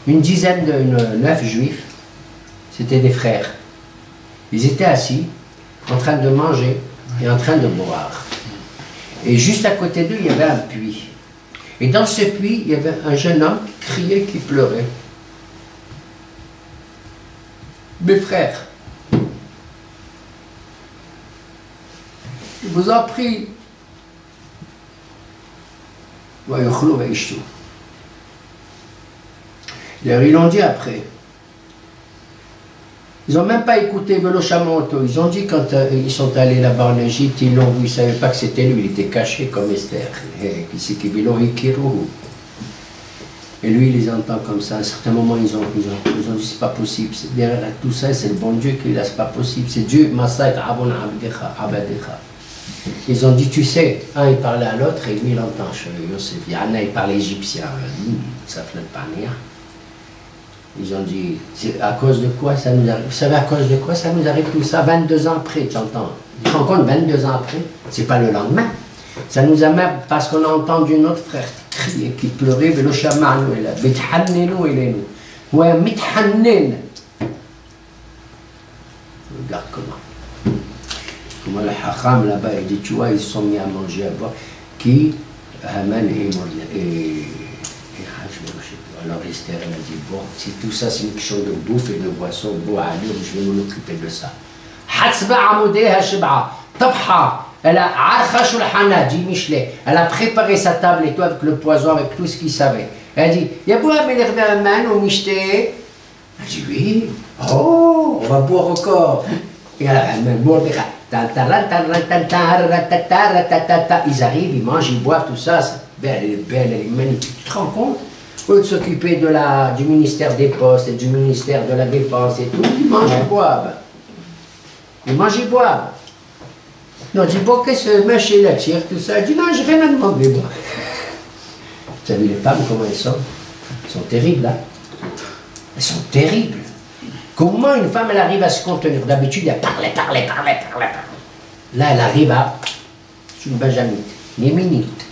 une dizaine de 9 juifs, c'était des frères. Ils étaient assis, en train de manger et en train de boire. Et juste à côté d'eux, il y avait un puits. Et dans ce puits, il y avait un jeune homme qui criait, qui pleurait. Mes frères, je vous en prie, d'ailleurs, ils l'ont dit après. Ils n'ont même pas écouté Velo Shamoto. Ils ont dit quand ils sont allés là-bas en Égypte, ils l'ont vu, ils ne savaient pas que c'était lui, il était caché comme Esther. Et lui, il les entend comme ça. À un certain moment, ils ont dit c'est pas possible. Derrière tout ça, c'est le bon Dieu qui est là, c'est pas possible. C'est Dieu, Ils ont dit, tu sais, un il parlait à l'autre et lui il entend. Yana il parlait égyptien. Ça fait pas rien. Ils ont dit, c'est à cause de quoi ça nous arrive? Vous savez à cause de quoi ça nous arrive tout ça? 22 ans après, tu entends? Tu te rends compte, 22 ans après? C'est pas le lendemain. Ça nous amène parce qu'on a entendu notre frère crier, qui pleurait, Velo Shamanu est là. Bithanenu il est nous. Ouais, mithannen. Regarde comment. Comment le Hacham là-bas, il dit, tu vois, ils se sont mis à manger, à boire. Qui? Haman et alors Esther, elle a dit, bon, si tout ça c'est une question de bouffe et de boisson, bon, allez, je vais m'en occuper de ça. Elle a préparé sa table et tout avec le poison, avec tout ce qu'il savait. Elle a dit, Yabouha Melerman ou Mishte? Elle a dit, oui. Oh, on va boire encore. Et elle a boire. Ils arrivent, ils mangent, ils boivent, tout ça. Elle est belle, elle est magnifique. Tu te rends compte? Au lieu de s'occuper du ministère des Postes et du ministère de la Défense et tout, ils mangent et boivent. Ils mangent et boivent. Non, je dis, bon, qu'est-ce que machin la tire, tout ça? Elle dit, non, je vais rien à demander, moi. Vous savez, les femmes, comment elles sont? Elles sont terribles, là. Elles sont terribles. Comment une femme, elle arrive à se contenir? D'habitude, elle parlait. Là, elle arrive à... C'est une benjamite, une minute.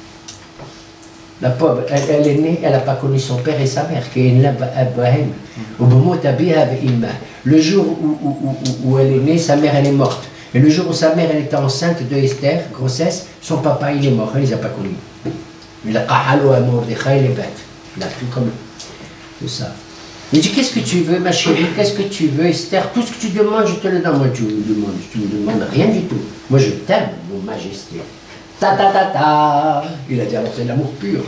La pauvre, elle est née, elle n'a pas connu son père et sa mère, qui est une Abraham. Le jour où elle est née, sa mère, elle est morte. Et le jour où sa mère, elle était enceinte de Esther, grossesse, son papa, il est mort, elle ne les a pas connus. Il a pris comme tout ça. Il dit, qu'est-ce que tu veux, ma chérie? Qu'est-ce que tu veux, Esther? Tout ce que tu demandes, je te le donne. Moi, tu me demandes rien du tout. Moi, je t'aime, mon majesté. Ta. Il a dit, alors c'est l'amour pur.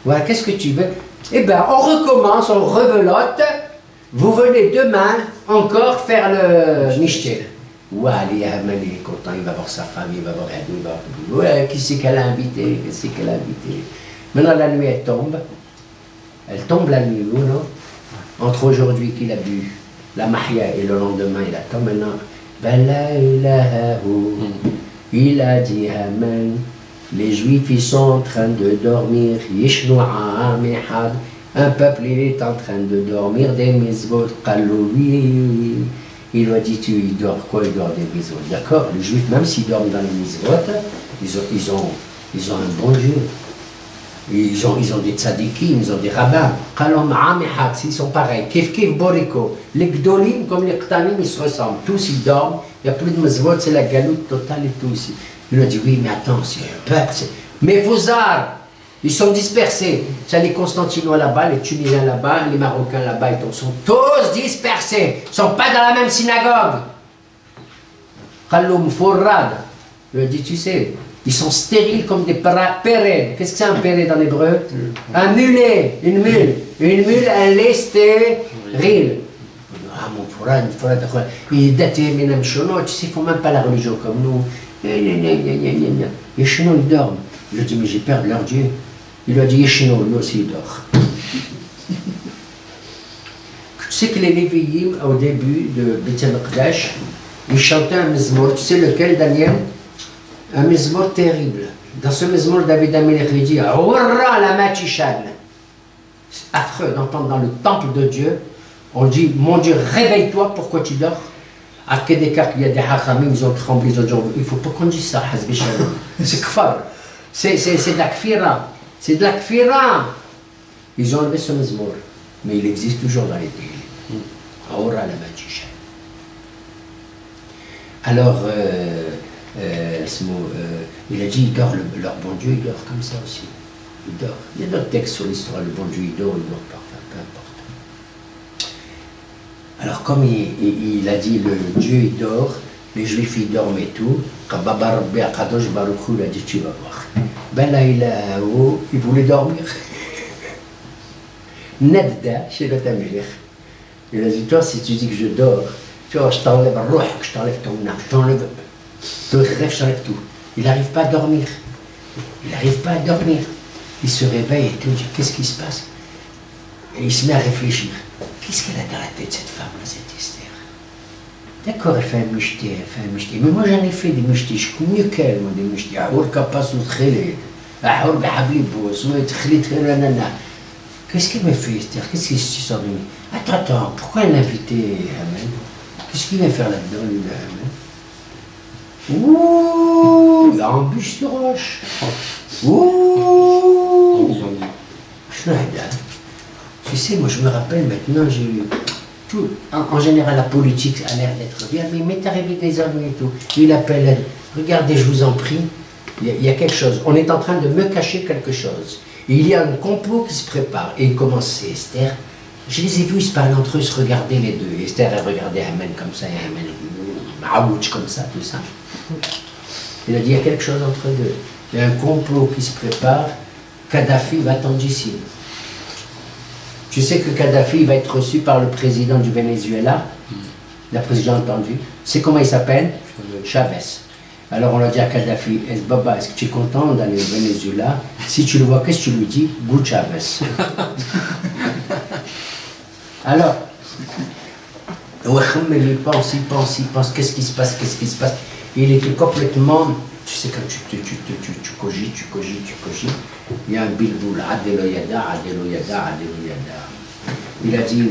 Voilà, qu'est-ce que tu veux? Eh bien, on recommence, on rebelote. Vous venez demain encore faire le michté. Ouais, allez, Haman, il est content, il va voir sa femme, il va voir Edou, il va voir... Ouais, qui c'est qu'elle a invité? Maintenant, la nuit, elle tombe. Elle tombe la nuit, ou non? Entre aujourd'hui qu'il a bu la mahia et le lendemain, il attend maintenant. Il a dit Haman, les Juifs, ils sont en train de dormir. Un peuple, il est en train de dormir des mitzvot. Il lui a dit, il dort quoi? Il dort des mitzvot. D'accord? Les Juifs, même s'ils dorment dans les mitzvot, ils ont un bon Dieu. Ils ont des tzadikim, ils ont des rabbins. Ils sont pareils. Kif boriko. Les gdolim comme les qtanim, ils se ressemblent. Tous ils dorment. Il n'y a plus de mitzvot, c'est la galoute totale et tout ici. Il lui a dit, oui, mais attends, c'est un peuple. Mais vos arts, ils sont dispersés. C'est les Constantinois là-bas, les Tunisiens là-bas, les Marocains là-bas, ils sont tous dispersés. Ils ne sont pas dans la même synagogue. Khalloum Fourrad. Il lui a dit, tu sais, ils sont stériles comme des pérèdes. Qu'est-ce que c'est un pérède dans l'hébreu? Un mulet, une mule. Une mule, un lait stérile. Ah, mon frère, il est daté, mais tu sais, ils ne font même pas la religion comme nous. Yeshino, ils dorment. Il lui a dit, mais j'ai peur de leur Dieu. Il lui a dit, Yeshino, lui aussi, il dort. Tu sais que les Lévi'im, au début de Beth Amikdash, ils chantaient un mizmor. Tu sais lequel, Daniel? Un mizmor terrible. Dans ce mizmor, David Amelech dit, Aurra la Machishan. C'est affreux d'entendre dans le temple de Dieu, on dit, mon Dieu, réveille-toi, pourquoi tu dors? À Kedekar, il y a des hachamim, ils ont tremblé, ils ont dit, il ne faut pas qu'on dise ça, Hazbi Shalom. C'est kfar. C'est de la kfira. C'est de la kfira. Ils ont enlevé ce mizmor. Mais il existe toujours dans les pays. Aura la Machishan. Alors, il a dit, il dort, leur bon Dieu, il dort comme ça aussi. Il dort. Il y a d'autres textes sur l'histoire, le bon Dieu, il dort pas, enfin, peu importe. Alors, comme il a dit, le Dieu, il dort, les Juifs, ils dorment et tout, Kababa Rabbi Akadosh Baruch Hu, il a dit, tu vas voir. Ben là, il voulait dormir. Nedda, chez le Tamelech. Il a dit, toi, si tu dis que je dors, tu vois, je t'enlève le roh, je t'enlève ton âme, je t'enlève ton rêve, je t'enlève tout. Il n'arrive pas à dormir. Il n'arrive pas à dormir. Il se réveille et tout, il dit, qu'est-ce qui se passe? Et il se met à réfléchir. Qu'est-ce qu'elle a dans la tête, cette femme-là, cette Esther? D'accord, elle fait un mishti, mais moi j'en ai fait des mishti, je suis mieux qu'elle, moi, des mishti. Qu'est-ce qu'elle me fait, Esther? Qu'est-ce qui se sort de lui? Attends, pourquoi elle a invité Haman? Qu'est-ce qu'il vient faire là-dedans, lui, Haman? Ouh, il y a un bûche sur roche. Ouh, Schneider. Tu sais, moi je me rappelle maintenant, j'ai eu tout. En général, la politique a l'air d'être bien, mais il m'est arrivé des ennuis et tout. Il appelle elle. Regardez, je vous en prie, il y a quelque chose. On est en train de me cacher quelque chose. Et il y a un complot qui se prépare. Et il commence, c'est Esther. Je les ai vus, ils se parlent entre eux, se regarder les deux. Esther, elle regardait Haman comme ça, et Haman, Maouch comme ça, tout ça. Il a dit, il y a quelque chose entre deux. Il y a un complot qui se prépare. Kadhafi va-t-en d'ici. Tu sais que Kadhafi va être reçu par le président du Venezuela. D'après ce que j'ai entendu. C'est comment il s'appelle? Chavez. Alors on a dit à Kadhafi, Baba, est-ce que tu es content d'aller au Venezuela? Si tu le vois, qu'est-ce que tu lui dis? Good Chavez. Alors, il pense, qu'est-ce qui se passe? Il était complètement, tu sais, quand tu cogites, il y a un bilboul, Adeloyada. Il a dit,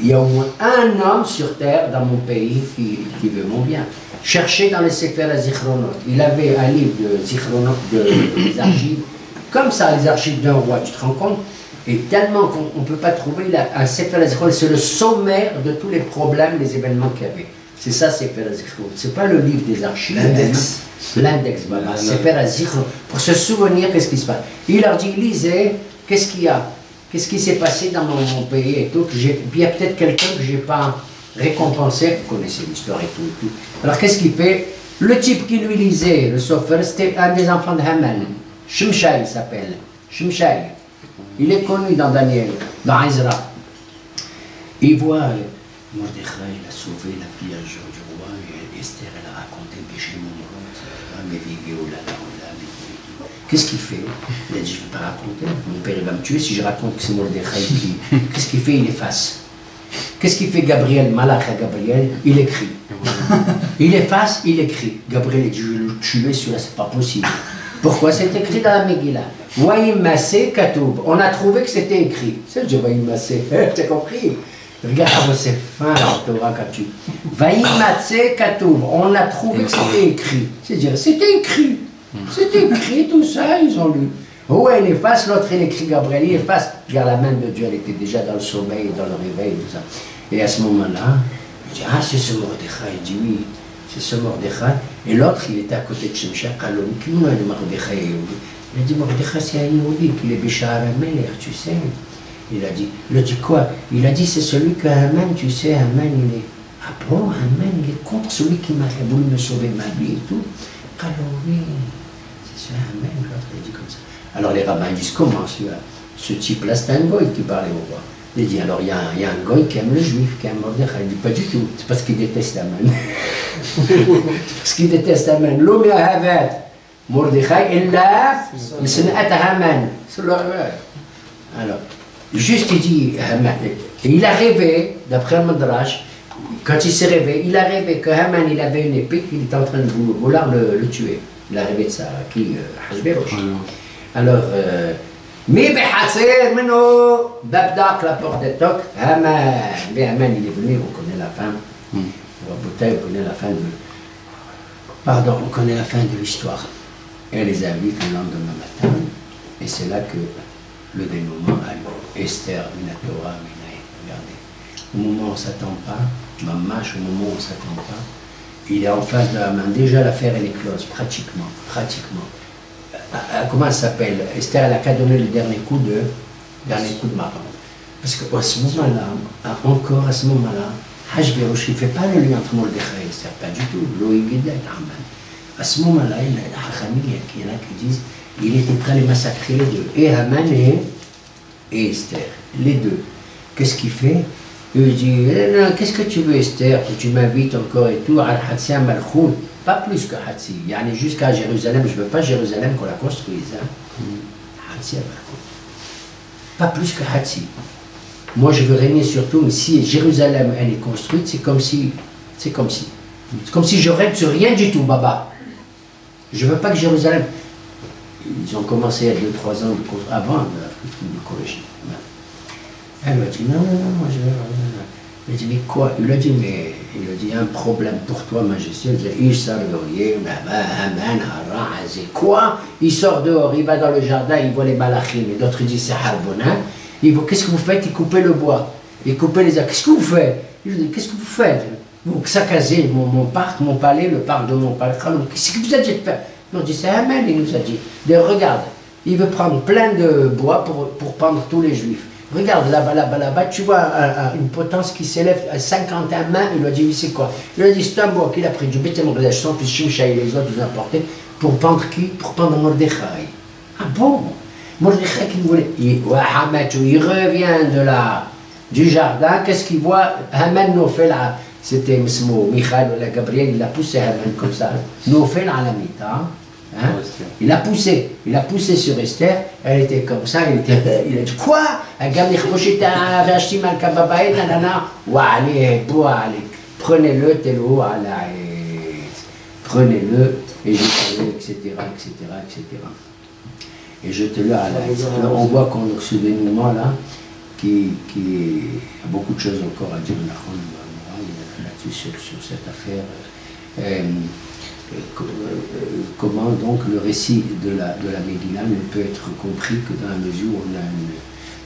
il y a au moins un homme sur terre dans mon pays qui veut mon bien. Cherchez dans les Sefer HaZichronot. Il avait un livre de Zichronot, des archives, comme ça, les archives d'un roi, tu te rends compte? Et tellement qu'on ne peut pas trouver un Sefer HaZichronot, c'est le sommaire de tous les problèmes, les événements qu'il y avait. C'est ça, Sefer HaZichronot. C'est pas le livre des archives. L'index. L'index, voilà. Sefer HaZichronot. Pour se souvenir, qu'est-ce qui se passe? Il leur dit, lisez, qu'est-ce qu'il y a? Qu'est-ce qui s'est passé dans mon pays et tout? Puis il y a peut-être quelqu'un que je n'ai pas récompensé. Vous connaissez l'histoire et tout. Alors qu'est-ce qu'il fait? Le type qui lui lisait, le sofer, c'était un des enfants de Haman. Shimshai il s'appelle. Shimshai. Il est connu dans Daniel, dans Ezra. Il voit Mordechai, il a sauvé la fille du roi, et Esther, elle a raconté le péché mon roi, etc. Qu'est-ce qu'il fait? Il a dit, je ne vais pas raconter, mon père il va me tuer si je raconte que c'est Mordechai qui... Qu'est-ce qu'il fait? Il efface. Qu'est-ce qu'il fait Gabriel, Malach à Gabriel? Il écrit. Il efface, il écrit. Gabriel dit, je vais le tuer, celui-là, c'est pas possible. Pourquoi? C'est écrit dans la Megillah. Wayim Massé Katoub. On a trouvé que c'était écrit. C'est le Wayim Massé. Tu as compris? Regarde, c'est fin la Torah quand tu. Wayim Massé Katoub. On a trouvé que c'était écrit. C'est-à-dire, c'était écrit. C'était écrit, tout ça, ils ont lu. Ouais, il efface, l'autre il écrit Gabriel, il efface. Regarde, la main de Dieu, elle était déjà dans le sommeil, dans le réveil, tout ça. Et à ce moment-là, il dit, ah, c'est ce Mordechai. Il dit, oui, c'est ce Mordechai. Et l'autre, il était à côté de Shimshai, Kalom, qui nous a dit Mordechai. Il a dit, Mordechai, c'est un Yehudi, qu'il est Béchar Améler, tu sais. Il a dit quoi? Il a dit, c'est celui que Haman, tu sais, Haman, il est. Ah bon, Haman, il est contre celui qui m'a voulu me sauver ma vie et tout. Kalom, oui, c'est ce Haman, l'autre, il a dit comme ça. Alors les rabbins disent, comment celui-là? Ce type-là, c'est un goy qui parlait au roi. Il dit, alors il y a un goy qui aime le juif, qui aime Mordechai. Il dit, pas du tout, c'est parce qu'il déteste Haman. C'est parce qu'il déteste Haman. L'homme a havet Mordechai, il l'a, il s'en est à Haman. Alors, juste il dit, Haman, et il a rêvé, d'après le Midrash, quand il s'est réveillé, il a rêvé que Haman, il avait une épée, qu'il était en train de vouloir le tuer. Il a rêvé de ça, qui, Hachvérosh. Alors, mais Behassir, Meno, Babdak, la porte de Toc, Haman, mais Haman, il est venu, on connaît la fin. Rabotai, on connaît la fin de. Pardon, on connaît la fin de l'histoire. Elle les invite le lendemain matin, et c'est là que le dénouement a lieu. Esther, Minatora, Minaï, regardez. Au moment où on ne s'attend pas, Mamash, au moment où on ne s'attend pas, il est en face de Haman. Déjà, l'affaire, elle est close, pratiquement. Comment elle s'appelle? Esther, elle a qu'à donner le dernier coup de marron. Parce qu'à ce moment-là, encore à ce moment-là, Hachvérosh, il ne fait pas le lien entre Mordechai et Esther, pas du tout. À ce moment-là, il y en a qui disent il était prêt à les massacrer les deux, et Haman et Esther, les deux. Qu'est-ce qu'il fait? Il dit, qu'est-ce que tu veux Esther, que tu m'invites encore et tout, Al-Hatsi Malchoun, pas plus que Hatsi, jusqu'à Jérusalem, je ne veux pas Jérusalem qu'on la construise, Hatsi Malchoun, pas plus que Hatsi. Moi je veux régner sur tout, mais si Jérusalem elle est construite, c'est comme si je règne sur rien du tout, Baba. Je ne veux pas que Jérusalem. Ils ont commencé à 2-3 ans avant de corriger. Elle m'a dit non, moi je veux. Il a dit mais quoi? Il a dit mais un problème pour toi, majesté. Il sort dehors, quoi? Il sort dehors, il va dans le jardin, il voit les malachim, et d'autres disent c'est Harbona. Qu'est-ce que vous faites? Il coupait le bois, il coupait les arbres. Qu'est-ce que vous faites? Il dit qu'est-ce que vous faites? Vous saccagez mon parc, mon palais, le parc de mon palais. Qu'est-ce que vous avez dit de faire? On dit c'est Haman, il nous a dit. Regarde, il veut prendre plein de bois pour pendre tous les juifs. Regarde là-bas, tu vois une potence qui s'élève à 51 mains. Il lui a dit, oui, c'est quoi? Il lui a dit, c'est un bois qu'il a pris du Beth Mordechai, son fils Shimshai et les autres, ils ont apporté, pour pendre qui? Pour pendre Mordechai. Ah bon? Mordechai qui voulait. Il revient du jardin, qu'est-ce qu'il voit? Haman Nofel, c'était Michael ou la Gabriel, il a poussé Haman comme ça. Nofel à la mita. Hein? Il a poussé sur Esther, elle était comme ça, il a dit quoi? Prenez-le, prenez-le, et jetez-le, etc. Et jetez-le à l'aise. Alors on voit qu'on a ce dénouement là, qui a beaucoup de choses encore à dire là-dessus sur cette affaire. Comment donc le récit de la Megillah ne peut être compris que dans la mesure où on a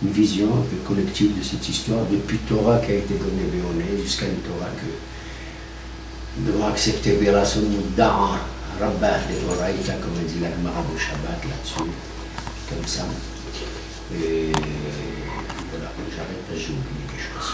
une vision un peu collective de cette histoire, depuis Torah qui a été donnée Béoné jusqu'à une Torah que devra accepter Berason Mudda'a, Rabbah de Horaïta, comme dit la Gemara de Shabbat là-dessus, comme ça. Et voilà, j'arrête, j'ai oublié des choses.